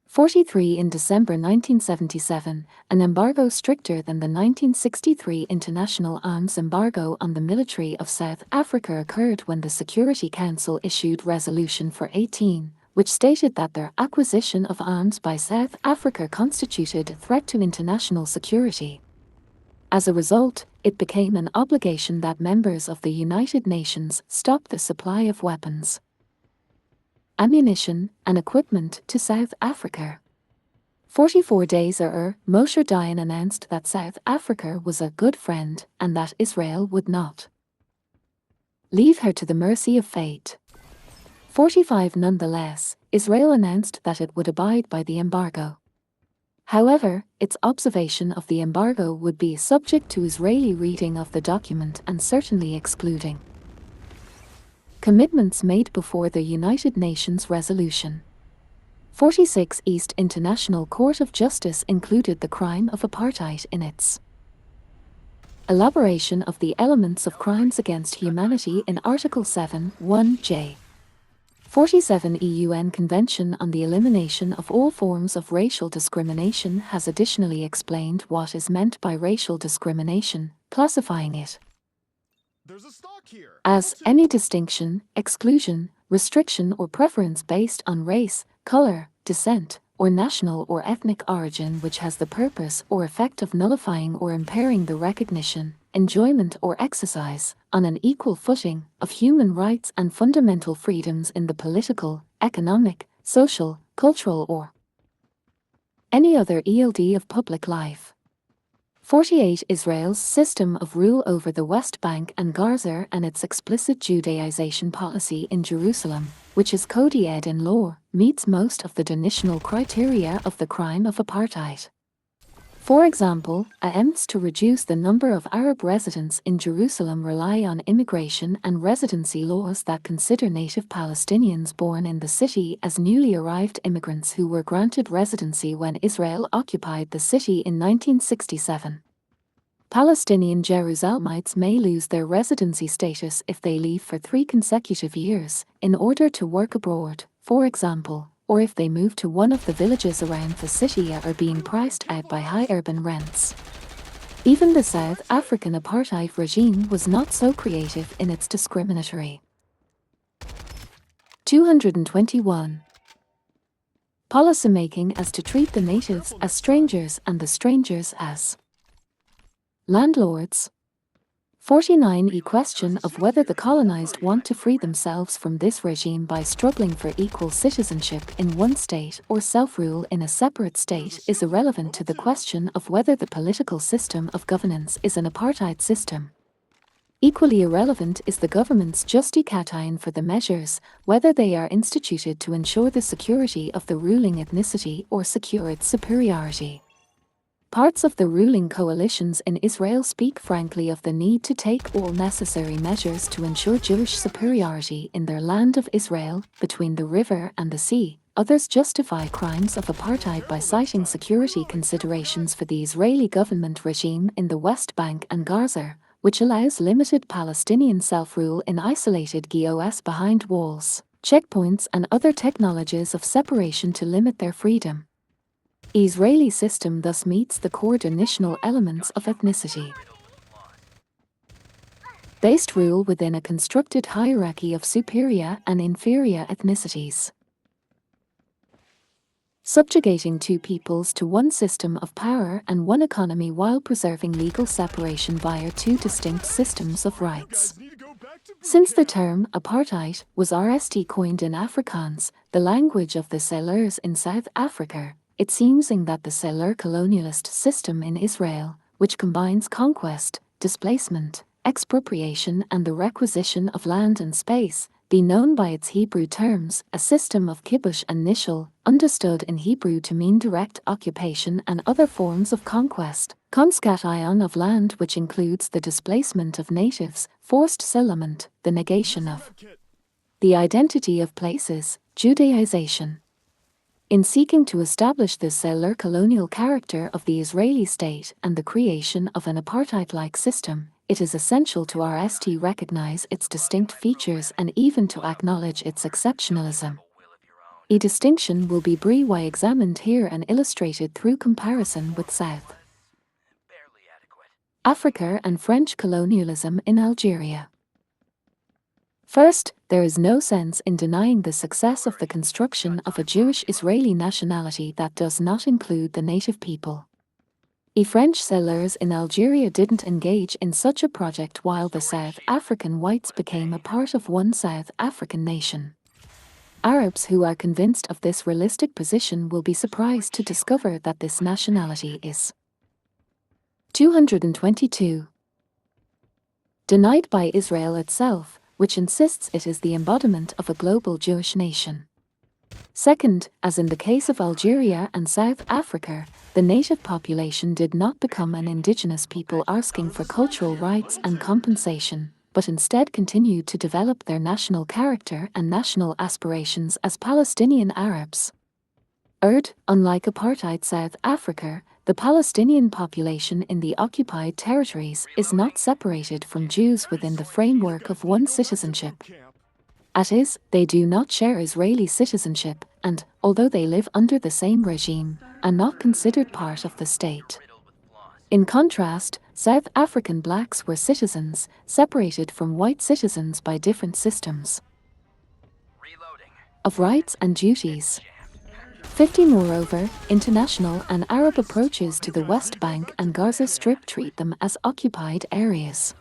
43 In December 1977, an embargo stricter than the 1963 international arms embargo on the military of South Africa occurred when the Security Council issued Resolution 418, which stated that their acquisition of arms by South Africa constituted a threat to international security. As a result, it became an obligation that members of the United Nations stop the supply of weapons, ammunition, and equipment to South Africa. 44 days earlier, Moshe Dayan announced that South Africa was a good friend and that Israel would not leave her to the mercy of fate. 45 Nonetheless, Israel announced that it would abide by the embargo. However, its observation of the embargo would be subject to Israeli reading of the document and certainly excluding commitments made before the United Nations resolution. 46 East International Court of Justice included the crime of apartheid in its elaboration of the elements of crimes against humanity in Article 7(1)(j). 47 UN Convention on the Elimination of All Forms of Racial Discrimination has additionally explained what is meant by racial discrimination, classifying it as any distinction, exclusion, restriction or preference based on race, color, descent, or national or ethnic origin which has the purpose or effect of nullifying or impairing the recognition, enjoyment or exercise, on an equal footing, of human rights and fundamental freedoms in the political, economic, social, cultural or any other ELD of public life. 48 Israel's system of rule over the West Bank and Gaza and its explicit Judaization policy in Jerusalem, which is codified in law, meets most of the definitional criteria of the crime of apartheid. For example, attempts to reduce the number of Arab residents in Jerusalem rely on immigration and residency laws that consider native Palestinians born in the city as newly arrived immigrants who were granted residency when Israel occupied the city in 1967. Palestinian Jerusalemites may lose their residency status if they leave for 3 consecutive years in order to work abroad, for example, or if they move to one of the villages around the city and are being priced out by high urban rents. Even the South African apartheid regime was not so creative in its discriminatory 221 policymaking as to treat the natives as strangers and the strangers as landlords. 49 A question of whether the colonized want to free themselves from this regime by struggling for equal citizenship in one state or self-rule in a separate state is irrelevant to the question of whether the political system of governance is an apartheid system. Equally irrelevant is the government's justification for the measures, whether they are instituted to ensure the security of the ruling ethnicity or secure its superiority. Parts of the ruling coalitions in Israel speak frankly of the need to take all necessary measures to ensure Jewish superiority in their land of Israel, between the river and the sea. Others justify crimes of apartheid by citing security considerations for the Israeli government regime in the West Bank and Gaza, which allows limited Palestinian self-rule in isolated GOS behind walls, checkpoints and other technologies of separation to limit their freedom. Israeli system thus meets the core definitional elements of ethnicity. Based rule within a constructed hierarchy of superior and inferior ethnicities. Subjugating two peoples to one system of power and one economy while preserving legal separation via two distinct systems of rights. Since the term apartheid was coined in Afrikaans, the language of the settlers in South Africa, it seems that the settler colonialist system in Israel, which combines conquest, displacement, expropriation and the requisition of land and space, be known by its Hebrew terms, a system of kibush and nishal, understood in Hebrew to mean direct occupation and other forms of conquest, conscation of land which includes the displacement of natives, forced settlement, the negation of the identity of places, Judaization. In seeking to establish the settler colonial character of the Israeli state and the creation of an apartheid-like system, it is essential to recognize its distinct features and even to acknowledge its exceptionalism. A distinction will be briefly examined here and illustrated through comparison with South Africa and French colonialism in Algeria. First, there is no sense in denying the success of the construction of a Jewish Israeli nationality that does not include the native people. French settlers in Algeria didn't engage in such a project while the South African whites became a part of one South African nation. Arabs who are convinced of this realistic position will be surprised to discover that this nationality is 222. Denied by Israel itself, which insists it is the embodiment of a global Jewish nation. Second, as in the case of Algeria and South Africa, the native population did not become an indigenous people asking for cultural rights and compensation, but instead continued to develop their national character and national aspirations as Palestinian Arabs. Third, unlike apartheid South Africa, the Palestinian population in the occupied territories is not separated from Jews within the framework of one citizenship. That is, they do not share Israeli citizenship and, although they live under the same regime, are not considered part of the state. In contrast, South African blacks were citizens, separated from white citizens by different systems of rights and duties. 50. Moreover, international and Arab approaches to the West Bank and Gaza Strip treat them as occupied areas.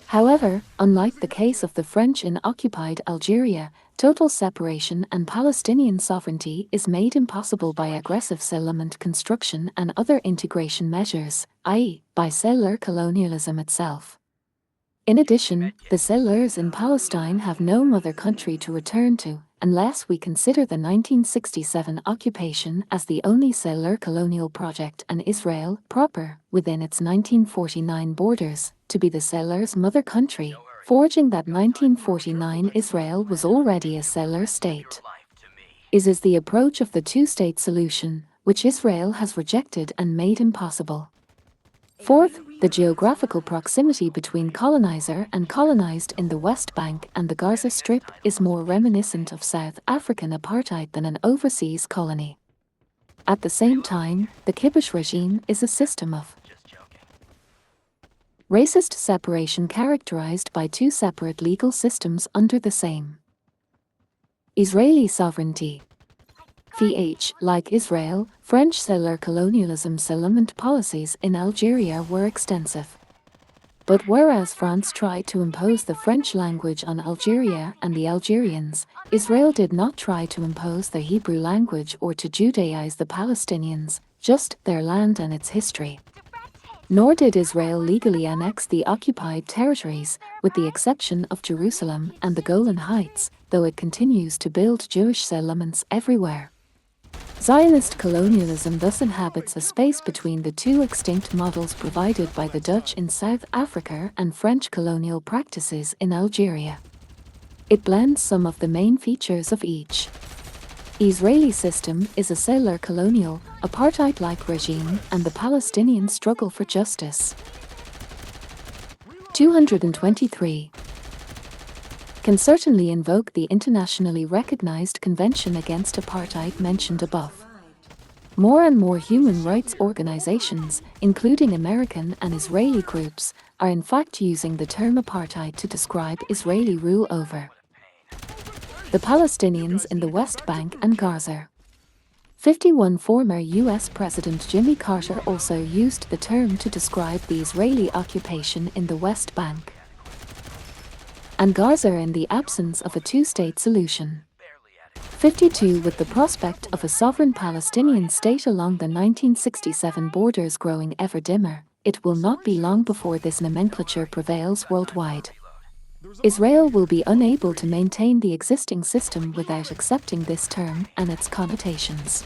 However, unlike the case of the French in occupied Algeria, total separation and Palestinian sovereignty is made impossible by aggressive settlement construction and other integration measures, i.e., by settler colonialism itself. In addition, the settlers in Palestine have no mother country to return to, unless we consider the 1967 occupation as the only settler colonial project and Israel proper, within its 1949 borders, to be the settlers' mother country, forging that 1949 Israel was already a settler state. Is the approach of the two-state solution, which Israel has rejected and made impossible. Fourth, the geographical proximity between colonizer and colonized in the West Bank and the Gaza Strip is more reminiscent of South African apartheid than an overseas colony. At the same time, the kibush regime is a system of racist separation characterized by two separate legal systems under the same Israeli sovereignty. Like Israel, French settler colonialism settlement policies in Algeria were extensive. But whereas France tried to impose the French language on Algeria and the Algerians, Israel did not try to impose the Hebrew language or to Judaize the Palestinians, just their land and its history. Nor did Israel legally annex the occupied territories, with the exception of Jerusalem and the Golan Heights, though it continues to build Jewish settlements everywhere. Zionist colonialism thus inhabits a space between the two extinct models provided by the Dutch in South Africa and French colonial practices in Algeria. It blends some of the main features of each. Israeli system is a settler colonial, apartheid-like regime and the Palestinian struggle for justice. 223. Can certainly invoke the internationally recognized Convention Against Apartheid mentioned above. More and more human rights organizations, including American and Israeli groups, are in fact using the term apartheid to describe Israeli rule over the Palestinians in the West Bank and Gaza. 51. Former U.S. President Jimmy Carter also used the term to describe the Israeli occupation in the West Bank and Gaza in the absence of a two-state solution. 52. With the prospect of a sovereign Palestinian state along the 1967 borders growing ever dimmer, it will not be long before this nomenclature prevails worldwide. Israel will be unable to maintain the existing system without accepting this term and its connotations.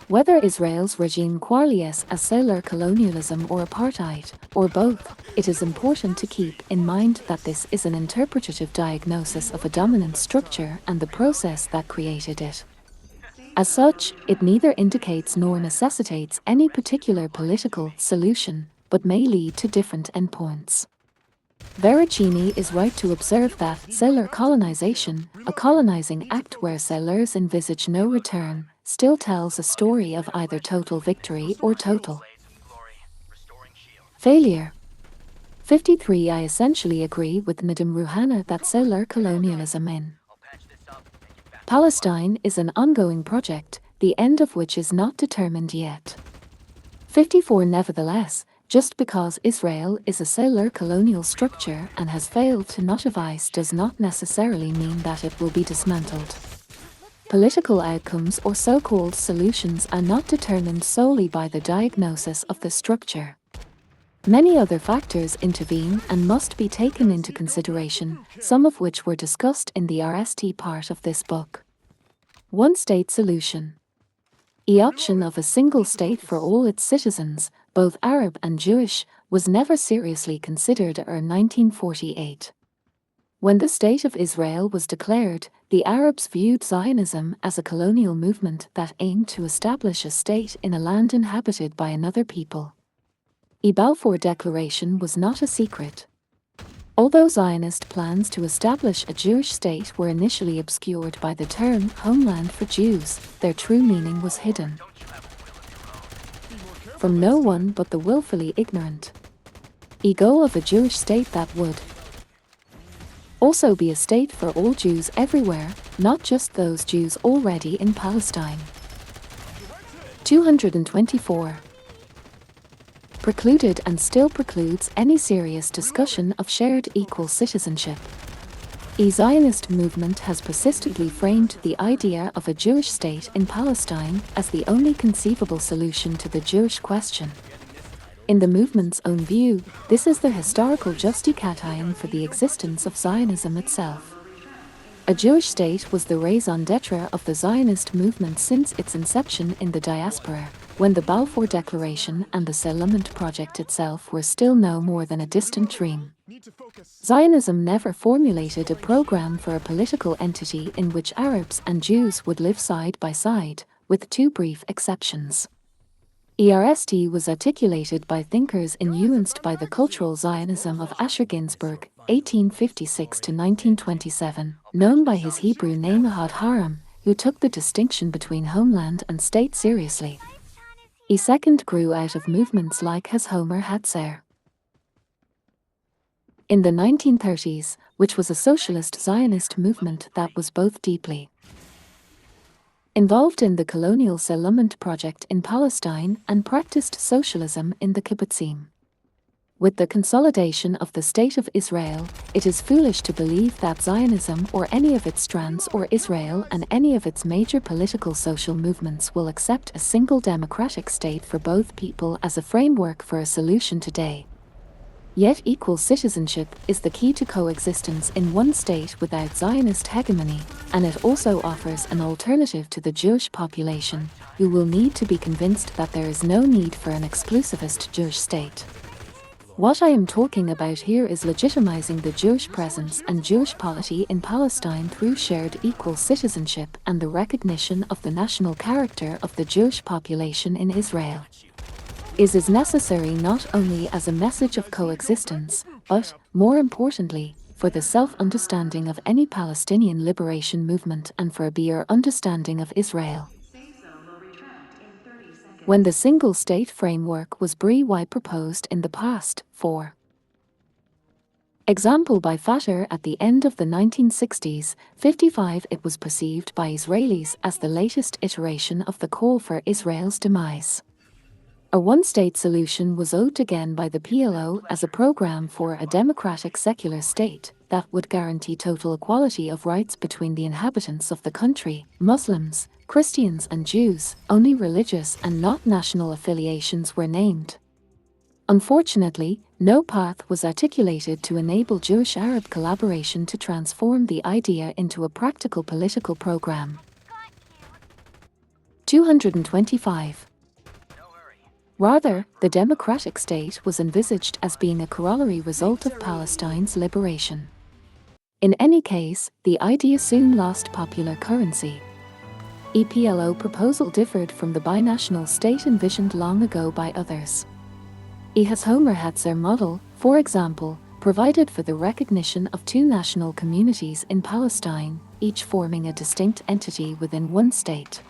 Whether Israel's regime qualifies as settler colonialism or apartheid, or both, it is important to keep in mind that this is an interpretative diagnosis of a dominant structure and the process that created it. As such, it neither indicates nor necessitates any particular political solution, but may lead to different endpoints. Veracini is right to observe that settler colonization, a colonizing act where settlers envisage no return, still tells a story of either total victory or total failure. 53. I essentially agree with Nadim Rouhana that settler colonialism in Palestine is an ongoing project, the end of which is not determined yet. 54. Nevertheless, just because Israel is a settler colonial structure and has failed to nativize does not necessarily mean that it will be dismantled. Political outcomes or so-called solutions are not determined solely by the diagnosis of the structure. Many other factors intervene and must be taken into consideration, some of which were discussed in the RST part of this book. One-state solution. The option of a single state for all its citizens, both Arab and Jewish, was never seriously considered or 1948. When the State of Israel was declared, the Arabs viewed Zionism as a colonial movement that aimed to establish a state in a land inhabited by another people. The Balfour Declaration was not a secret. Although Zionist plans to establish a Jewish state were initially obscured by the term homeland for Jews, their true meaning was hidden from no one but the willfully ignorant. The goal of a Jewish state that would also be a state for all Jews everywhere, not just those Jews already in Palestine. 224. Precluded and still precludes any serious discussion of shared equal citizenship. The Zionist movement has persistently framed the idea of a Jewish state in Palestine as the only conceivable solution to the Jewish question. In the movement's own view, this is the historical justification for the existence of Zionism itself. A Jewish state was the raison d'etre of the Zionist movement since its inception in the diaspora, when the Balfour Declaration and the settlement project itself were still no more than a distant dream. Zionism never formulated a program for a political entity in which Arabs and Jews would live side by side, with two brief exceptions. ERST was articulated by thinkers influenced by the cultural Zionism of Asher Ginsburg, 1856–1927, known by his Hebrew name Ahad Haram, who took the distinction between homeland and state seriously. The second grew out of movements like Has Homer Hatzer in the 1930s, which was a socialist Zionist movement that was both deeply involved in the colonial settlement project in Palestine and practiced socialism in the kibbutzim. With the consolidation of the State of Israel, it is foolish to believe that Zionism or any of its strands or Israel and any of its major political social movements will accept a single democratic state for both people as a framework for a solution today. Yet equal citizenship is the key to coexistence in one state without Zionist hegemony, and it also offers an alternative to the Jewish population, who will need to be convinced that there is no need for an exclusivist Jewish state. What I am talking about here is legitimizing the Jewish presence and Jewish polity in Palestine through shared equal citizenship and the recognition of the national character of the Jewish population in Israel. It is necessary not only as a message of coexistence, but, more importantly, for the self-understanding of any Palestinian liberation movement and for a better understanding of Israel. When the single-state framework was proposed in the past, for example by Fatah at the end of the 1960s, 55, it was perceived by Israelis as the latest iteration of the call for Israel's demise. A one-state solution was ought again by the PLO as a program for a democratic secular state that would guarantee total equality of rights between the inhabitants of the country, Muslims, Christians and Jews. Only religious and not national affiliations were named. Unfortunately, no path was articulated to enable Jewish-Arab collaboration to transform the idea into a practical political program. 225. Rather, the democratic state was envisaged as being a corollary result of Palestine's liberation. In any case, the idea soon lost popular currency. EPLO proposal differed from the binational state envisioned long ago by others. EHA's Homer-Hatzer model, for example, provided for the recognition of two national communities in Palestine, each forming a distinct entity within one state.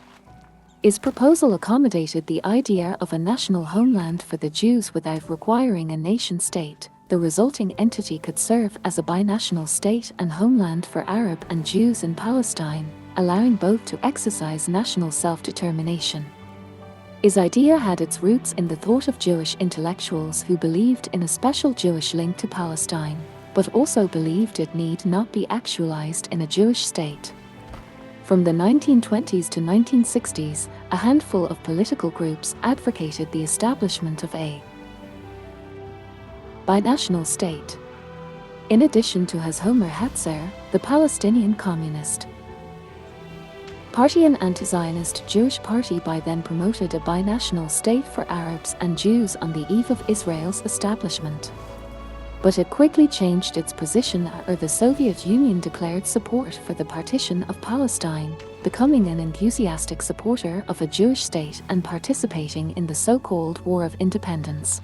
His proposal accommodated the idea of a national homeland for the Jews without requiring a nation-state. The resulting entity could serve as a binational state and homeland for Arab and Jews in Palestine, allowing both to exercise national self-determination. His idea had its roots in the thought of Jewish intellectuals who believed in a special Jewish link to Palestine, but also believed it need not be actualized in a Jewish state. From the 1920s to 1960s, a handful of political groups advocated the establishment of a binational state. In addition to his Homer-Hatzer, the Palestinian Communist Party and anti-Zionist Jewish Party by then promoted a binational state for Arabs and Jews on the eve of Israel's establishment. But it quickly changed its position after the Soviet Union declared support for the partition of Palestine, becoming an enthusiastic supporter of a Jewish state and participating in the so-called War of Independence.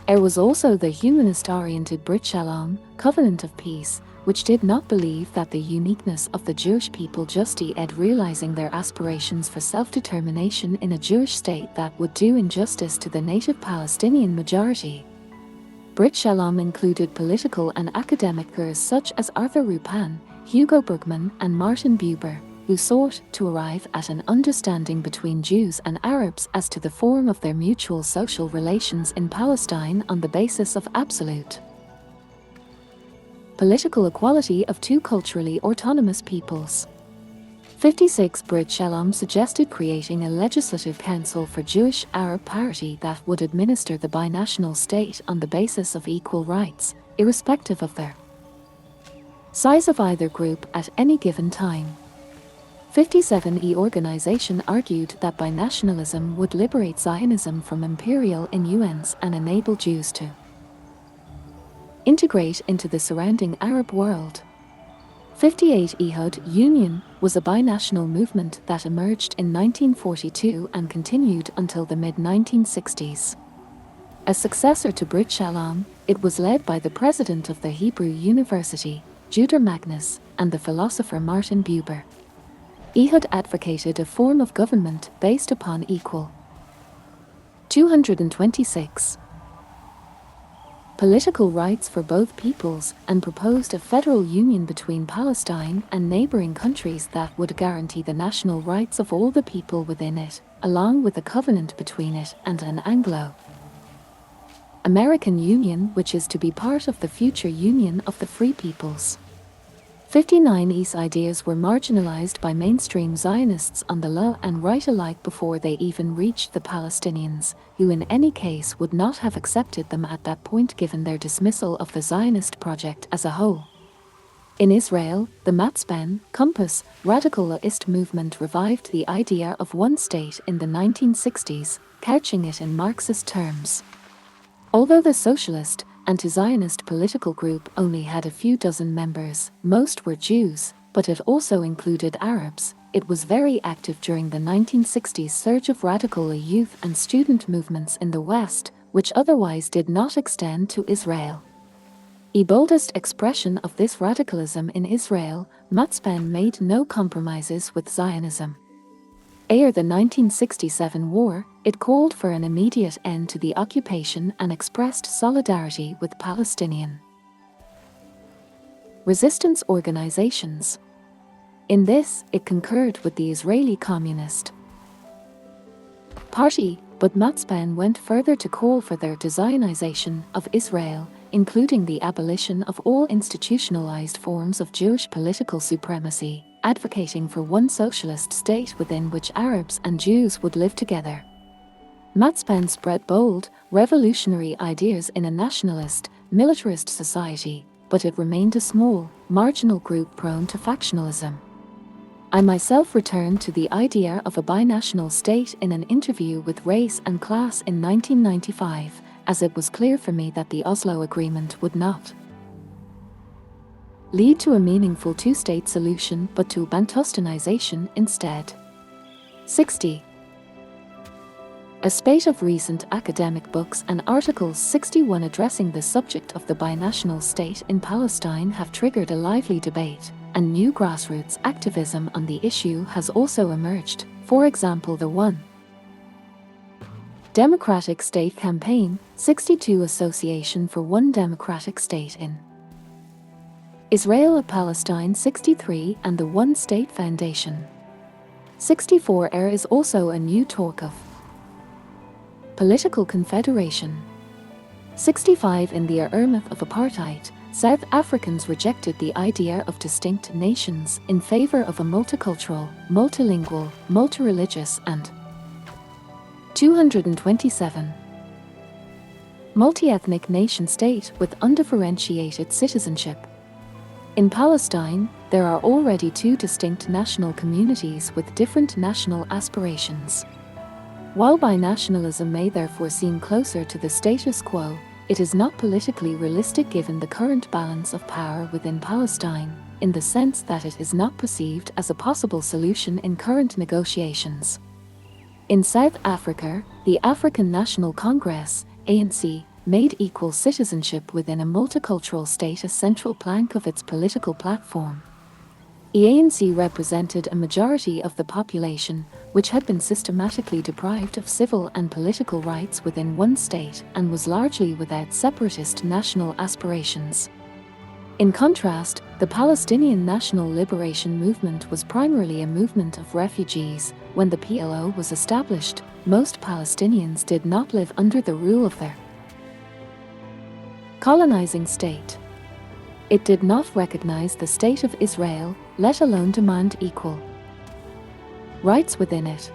There was also the humanist-oriented Brit Shalom, Covenant of Peace, which did not believe that the uniqueness of the Jewish people justified realizing their aspirations for self-determination in a Jewish state that would do injustice to the native Palestinian majority. Brit Shalom included political and academic figures such as Arthur Rupan, Hugo Bergman and Martin Buber, who sought to arrive at an understanding between Jews and Arabs as to the form of their mutual social relations in Palestine on the basis of absolute political equality of two culturally autonomous peoples. 56 Brit Shalom suggested creating a legislative council for Jewish-Arab parity that would administer the binational state on the basis of equal rights, irrespective of their size of either group at any given time. 57E organization argued that binationalism would liberate Zionism from imperial influence and enable Jews to integrate into the surrounding Arab world. 58 Ehud Union was a binational movement that emerged in 1942 and continued until the mid-1960s. A successor to Brit Shalom, it was led by the president of the Hebrew University, Judah Magnus, and the philosopher Martin Buber. Ehud advocated a form of government based upon equal 226 political rights for both peoples and proposed a federal union between Palestine and neighboring countries that would guarantee the national rights of all the people within it, along with a covenant between it and an Anglo American Union, which is to be part of the future Union of the Free Peoples. 59 These ideas were marginalized by mainstream Zionists on the left and right alike before they even reached the Palestinians, who in any case would not have accepted them at that point given their dismissal of the Zionist project as a whole. In Israel, the Matzpen, Compass, radicalist movement revived the idea of one state in the 1960s, couching it in Marxist terms. Although the socialist, anti-Zionist political group only had a few dozen members, most were Jews, but it also included Arabs. It was very active during the 1960s surge of radical youth and student movements in the West, which otherwise did not extend to Israel. The boldest expression of this radicalism in Israel, Matzpen made no compromises with Zionism. After the 1967 war, it called for an immediate end to the occupation and expressed solidarity with Palestinian resistance organizations. In this, it concurred with the Israeli Communist Party, but Matzpen went further to call for their de-Zionization of Israel, including the abolition of all institutionalized forms of Jewish political supremacy, advocating for one socialist state within which Arabs and Jews would live together. Matzpen spread bold, revolutionary ideas in a nationalist, militarist society, but it remained a small, marginal group prone to factionalism. I myself returned to the idea of a binational state in an interview with Race and Class in 1995, as it was clear for me that the Oslo Agreement would not lead to a meaningful two-state solution but to Bantustanization instead. 60. A spate of recent academic books and articles 61 addressing the subject of the binational state in Palestine have triggered a lively debate, and new grassroots activism on the issue has also emerged, for example the One Democratic State Campaign, 62 Association for One Democratic State in Israel-Palestine 63 and the One State Foundation. 64 There is also a new talk of political confederation. 65 In the aftermath of apartheid, South Africans rejected the idea of distinct nations in favor of a multicultural, multilingual, multireligious and 227 multi-ethnic nation-state with undifferentiated citizenship. In Palestine, there are already two distinct national communities with different national aspirations. While binationalism may therefore seem closer to the status quo, it is not politically realistic given the current balance of power within Palestine, in the sense that it is not perceived as a possible solution in current negotiations. In South Africa, the African National Congress, ANC, made equal citizenship within a multicultural state a central plank of its political platform. The ANC represented a majority of the population, which had been systematically deprived of civil and political rights within one state and was largely without separatist national aspirations. In contrast, the Palestinian National Liberation Movement was primarily a movement of refugees. When the PLO was established, most Palestinians did not live under the rule of their colonizing state. It did not recognize the State of Israel, let alone demand equal rights within it.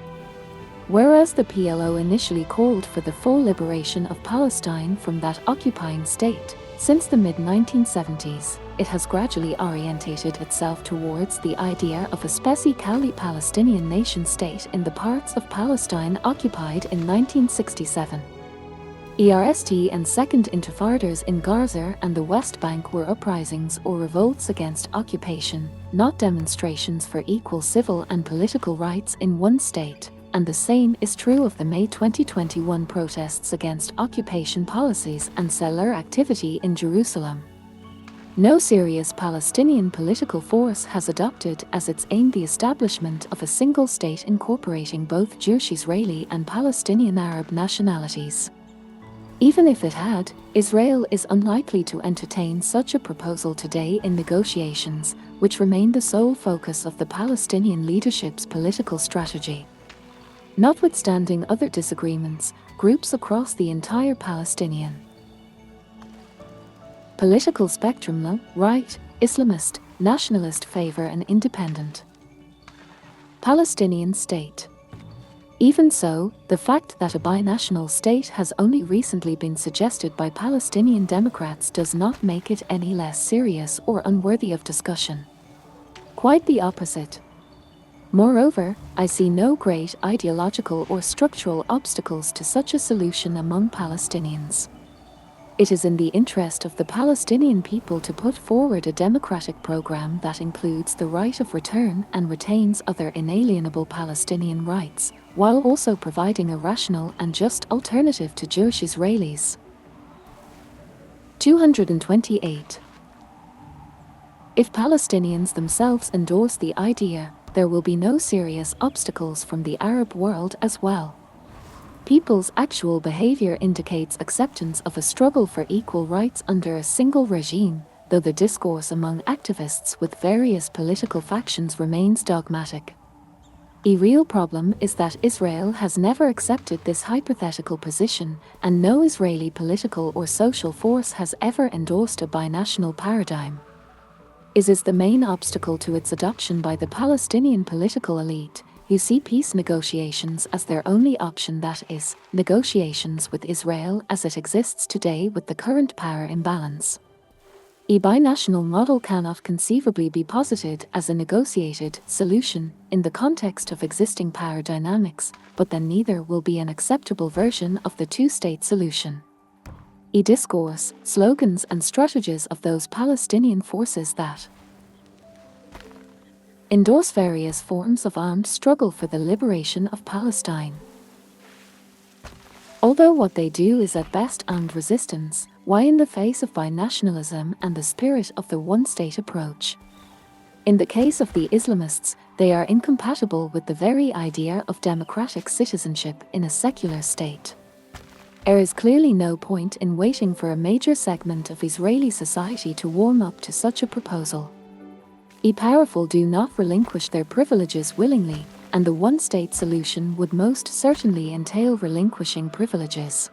Whereas the PLO initially called for the full liberation of Palestine from that occupying state, since the mid-1970s, it has gradually orientated itself towards the idea of a specifically Palestinian nation-state in the parts of Palestine occupied in 1967. ERST and Second Intifadas in Gaza and the West Bank were uprisings or revolts against occupation, not demonstrations for equal civil and political rights in one state, and the same is true of the May 2021 protests against occupation policies and settler activity in Jerusalem. No serious Palestinian political force has adopted as its aim the establishment of a single state incorporating both Jewish Israeli and Palestinian Arab nationalities. Even if it had, Israel is unlikely to entertain such a proposal today in negotiations, which remain the sole focus of the Palestinian leadership's political strategy. Notwithstanding other disagreements, groups across the entire Palestinian Political spectrum: right, Islamist, nationalist favor an independent Palestinian state. Even so, the fact that a binational state has only recently been suggested by Palestinian Democrats does not make it any less serious or unworthy of discussion. Quite the opposite. Moreover, I see no great ideological or structural obstacles to such a solution among Palestinians. It is in the interest of the Palestinian people to put forward a democratic program that includes the right of return and retains other inalienable Palestinian rights, while also providing a rational and just alternative to Jewish Israelis. 228. If Palestinians themselves endorse the idea, there will be no serious obstacles from the Arab world as well. People's actual behavior indicates acceptance of a struggle for equal rights under a single regime, though the discourse among activists with various political factions remains dogmatic. A real problem is that Israel has never accepted this hypothetical position, and no Israeli political or social force has ever endorsed a binational paradigm. It is the main obstacle to its adoption by the Palestinian political elite, who see peace negotiations as their only option, that is, negotiations with Israel as it exists today with the current power imbalance. A binational model cannot conceivably be posited as a negotiated solution in the context of existing power dynamics, but then neither will be an acceptable version of the two-state solution. A discourse, slogans and strategies of those Palestinian forces that endorse various forms of armed struggle for the liberation of Palestine. Although what they do is at best armed resistance, why in the face of binationalism and the spirit of the one-state approach? In the case of the Islamists, they are incompatible with the very idea of democratic citizenship in a secular state. There is clearly no point in waiting for a major segment of Israeli society to warm up to such a proposal. The powerful do not relinquish their privileges willingly, and the one-state solution would most certainly entail relinquishing privileges.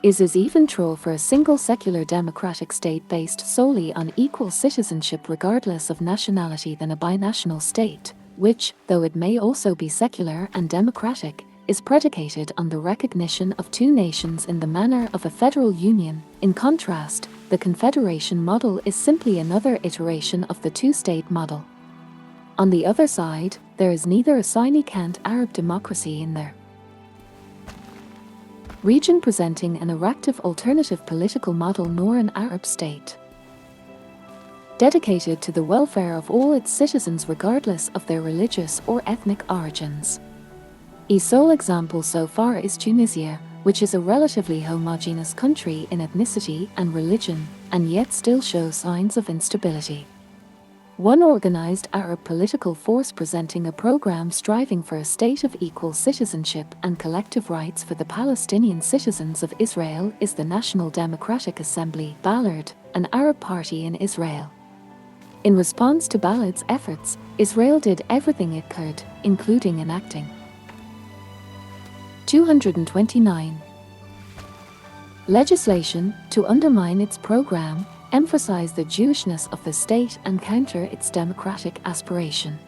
It is even true for a single secular democratic state based solely on equal citizenship regardless of nationality than a binational state, which, though it may also be secular and democratic, is predicated on the recognition of two nations in the manner of a federal union. In contrast, the confederation model is simply another iteration of the two-state model. On the other side, there is neither a significant Arab democracy in their region presenting an attractive alternative political model nor an Arab state dedicated to the welfare of all its citizens regardless of their religious or ethnic origins. A sole example so far is Tunisia, which is a relatively homogeneous country in ethnicity and religion, and yet still shows signs of instability. One organized Arab political force presenting a program striving for a state of equal citizenship and collective rights for the Palestinian citizens of Israel is the National Democratic Assembly, Balad, an Arab party in Israel. In response to Balad's efforts, Israel did everything it could, including enacting 229 legislation to undermine its program, emphasize the Jewishness of the state and counter its democratic aspiration.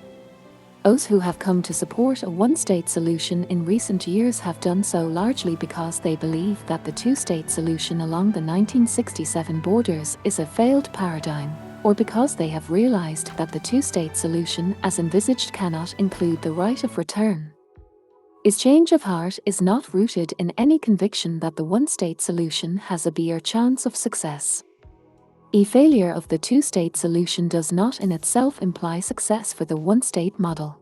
Those who have come to support a one-state solution in recent years have done so largely because they believe that the two-state solution along the 1967 borders is a failed paradigm, or because they have realized that the two-state solution as envisaged cannot include the right of return. His change of heart is not rooted in any conviction that the one-state solution has a bare chance of success. A failure of the two-state solution does not in itself imply success for the one-state model.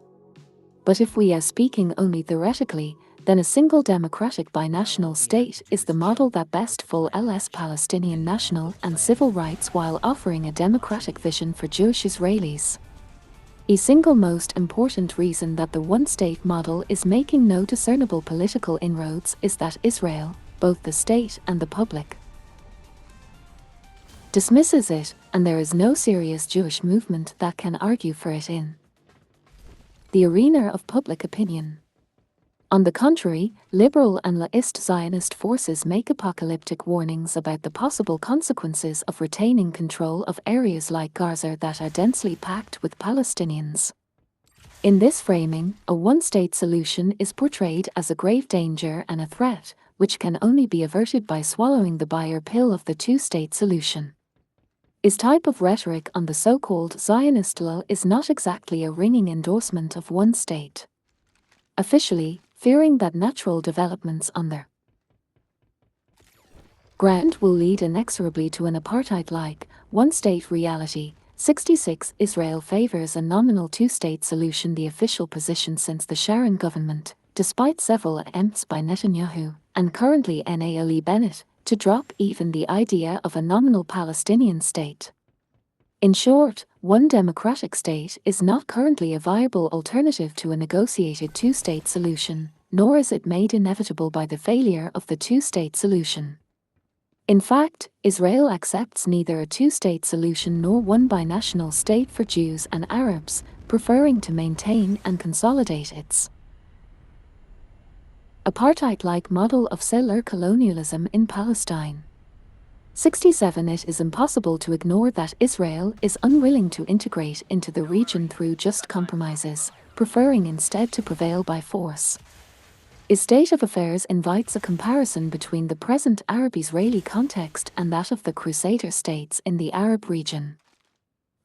But if we are speaking only theoretically, then a single democratic binational state is the model that best fulfills Palestinian national and civil rights while offering a democratic vision for Jewish Israelis. A single most important reason that the one-state model is making no discernible political inroads is that Israel, both the state and the public, dismisses it, and there is no serious Jewish movement that can argue for it in the arena of public opinion. On the contrary, liberal and laist Zionist forces make apocalyptic warnings about the possible consequences of retaining control of areas like Gaza that are densely packed with Palestinians. In this framing, a one-state solution is portrayed as a grave danger and a threat, which can only be averted by swallowing the bitter pill of the two-state solution. This type of rhetoric on the so-called Zionist law is not exactly a ringing endorsement of one state. Officially, fearing that natural developments on their ground will lead inexorably to an apartheid-like, one-state reality. 66 Israel favors a nominal two-state solution, the official position since the Sharon government, despite several attempts by Netanyahu, and currently Naftali Bennett, to drop even the idea of a nominal Palestinian state. In short, one democratic state is not currently a viable alternative to a negotiated two-state solution, nor is it made inevitable by the failure of the two-state solution. In fact, Israel accepts neither a two-state solution nor one binational state for Jews and Arabs, preferring to maintain and consolidate its apartheid-like model of settler colonialism in Palestine. 67 It is impossible to ignore that Israel is unwilling to integrate into the region through just compromises, preferring instead to prevail by force. Its state of affairs invites a comparison between the present Arab-Israeli context and that of the Crusader states in the Arab region.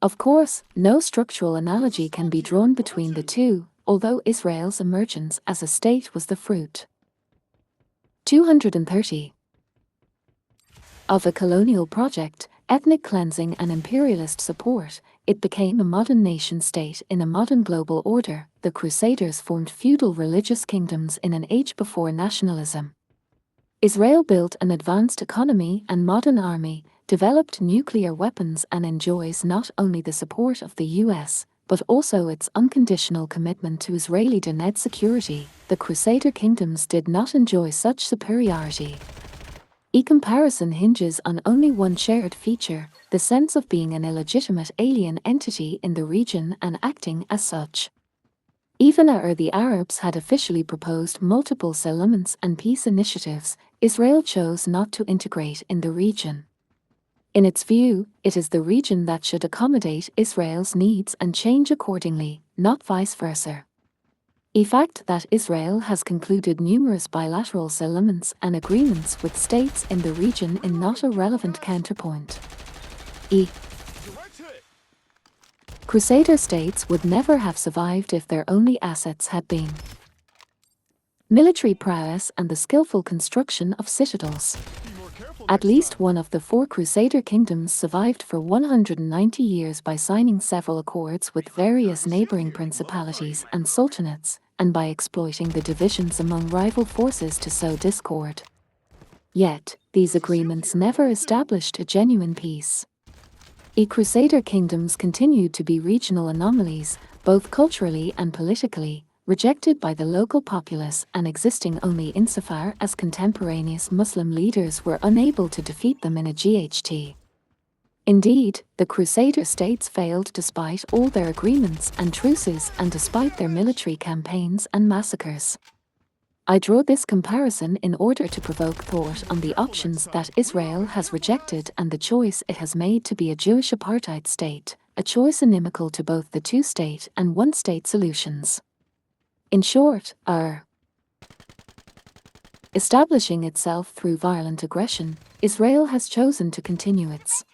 Of course, no structural analogy can be drawn between the two, although Israel's emergence as a state was the fruit 230 of a colonial project, ethnic cleansing and imperialist support. It became a modern nation-state in a modern global order. The Crusaders formed feudal religious kingdoms in an age before nationalism. Israel built an advanced economy and modern army, developed nuclear weapons, and enjoys not only the support of the US, but also its unconditional commitment to Israeli-led security. The Crusader kingdoms did not enjoy such superiority. A comparison hinges on only one shared feature, the sense of being an illegitimate alien entity in the region and acting as such. Even ere the Arabs had officially proposed multiple settlements and peace initiatives, Israel chose not to integrate in the region. In its view, it is the region that should accommodate Israel's needs and change accordingly, not vice versa. A fact that Israel has concluded numerous bilateral settlements and agreements with states in the region is not a relevant counterpoint. Crusader states would never have survived if their only assets had been military prowess and the skillful construction of citadels. At least one of the four Crusader kingdoms survived for 190 years by signing several accords with various neighboring principalities and sultanates, and by exploiting the divisions among rival forces to sow discord. Yet, these agreements never established a genuine peace. Crusader kingdoms continued to be regional anomalies, both culturally and politically, rejected by the local populace and existing only insofar as contemporaneous Muslim leaders were unable to defeat them in a GHT. Indeed, the Crusader states failed despite all their agreements and truces and despite their military campaigns and massacres. I draw this comparison in order to provoke thought on the options that Israel has rejected and the choice it has made to be a Jewish apartheid state, a choice inimical to both the two-state and one-state solutions. In short, establishing itself through violent aggression, Israel has chosen to continue its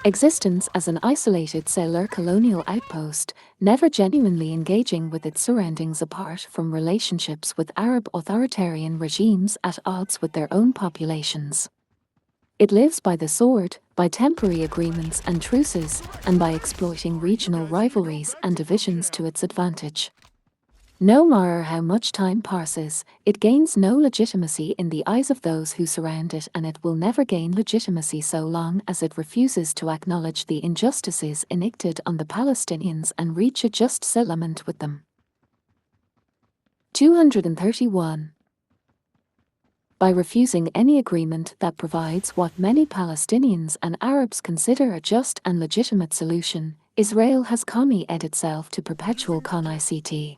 existence as an isolated settler colonial outpost, never genuinely engaging with its surroundings apart from relationships with Arab authoritarian regimes at odds with their own populations. It lives by the sword, by temporary agreements and truces, and by exploiting regional rivalries and divisions to its advantage. No matter how much time passes, it gains no legitimacy in the eyes of those who surround it, and it will never gain legitimacy so long as it refuses to acknowledge the injustices enacted on the Palestinians and reach a just settlement with them. 231. By refusing any agreement that provides what many Palestinians and Arabs consider a just and legitimate solution, Israel has committed itself to perpetual connivity.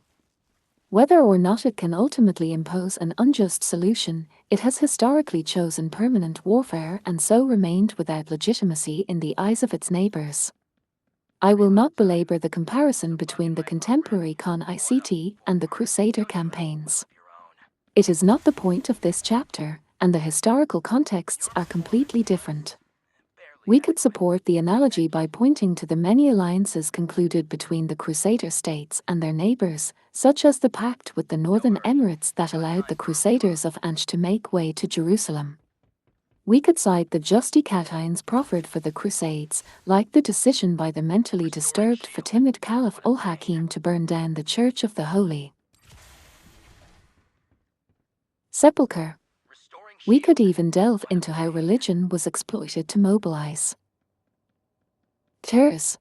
Whether or not it can ultimately impose an unjust solution, it has historically chosen permanent warfare and so remained without legitimacy in the eyes of its neighbors. I will not belabor the comparison between the contemporary Con-ICT and the Crusader campaigns. It is not the point of this chapter, and the historical contexts are completely different. We could support the analogy by pointing to the many alliances concluded between the Crusader states and their neighbors, such as the pact with the Northern Emirates that allowed the Crusaders of Anjou to make way to Jerusalem. We could cite the justicatines proffered for the Crusades, like the decision by the mentally disturbed Fatimid Caliph ul-Hakim to burn down the Church of the Holy Sepulchre. We could even delve into how religion was exploited to mobilize terrorists.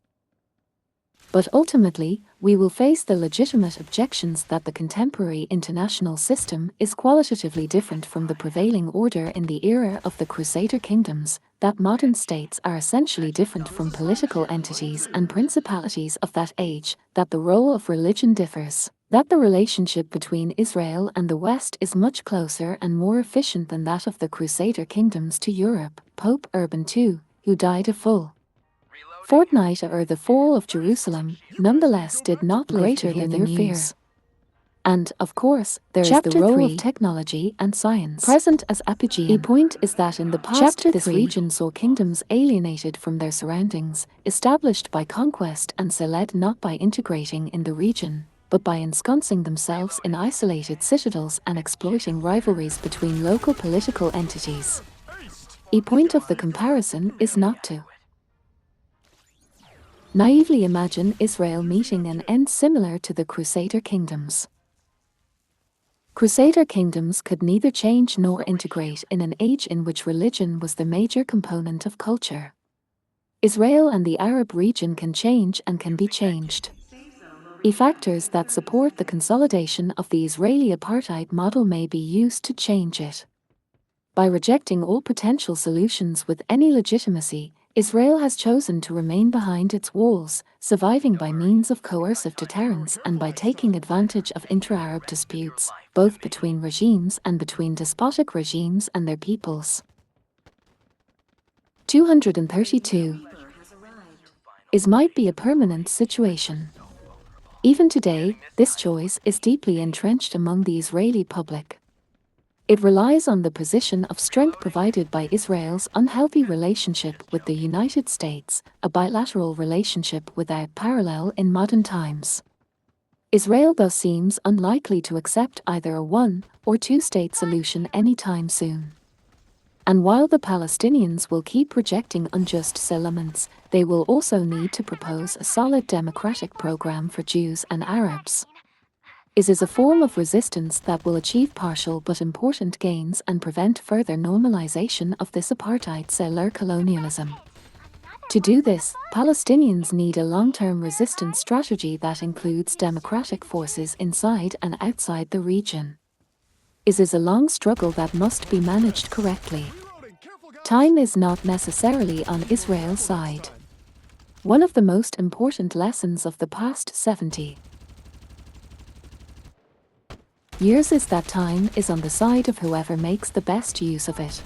But ultimately, we will face the legitimate objections that the contemporary international system is qualitatively different from the prevailing order in the era of the Crusader kingdoms, that modern states are essentially different from political entities and principalities of that age, that the role of religion differs, that the relationship between Israel and the West is much closer and more efficient than that of the Crusader kingdoms to Europe. Pope Urban II, who died a full fortnight after the fall of Jerusalem, nonetheless did not live to hear the news. And, of course, there is the role of technology and science present as apogee. The point is that in the past this region saw kingdoms alienated from their surroundings, established by conquest and so led not by integrating in the region, but by ensconcing themselves in isolated citadels and exploiting rivalries between local political entities. A point of the comparison is not to naively imagine Israel meeting an end similar to the Crusader kingdoms. Crusader kingdoms could neither change nor integrate in an age in which religion was the major component of culture. Israel and the Arab region can change and can be changed. Factors that support the consolidation of the Israeli apartheid model may be used to change it. By rejecting all potential solutions with any legitimacy, Israel has chosen to remain behind its walls, surviving by means of coercive deterrence and by taking advantage of intra-Arab disputes, both between regimes and between despotic regimes and their peoples. 232 is might be a permanent situation. Even today, this choice is deeply entrenched among the Israeli public. It relies on the position of strength provided by Israel's unhealthy relationship with the United States, a bilateral relationship without parallel in modern times. Israel thus seems unlikely to accept either a one- or two-state solution anytime soon. And while the Palestinians will keep rejecting unjust settlements, they will also need to propose a solid democratic program for Jews and Arabs. It is a form of resistance that will achieve partial but important gains and prevent further normalization of this apartheid-settler colonialism. To do this, Palestinians need a long-term resistance strategy that includes democratic forces inside and outside the region. It is a long struggle that must be managed correctly. Time is not necessarily on Israel's side. One of the most important lessons of the past 70 years is that time is on the side of whoever makes the best use of it.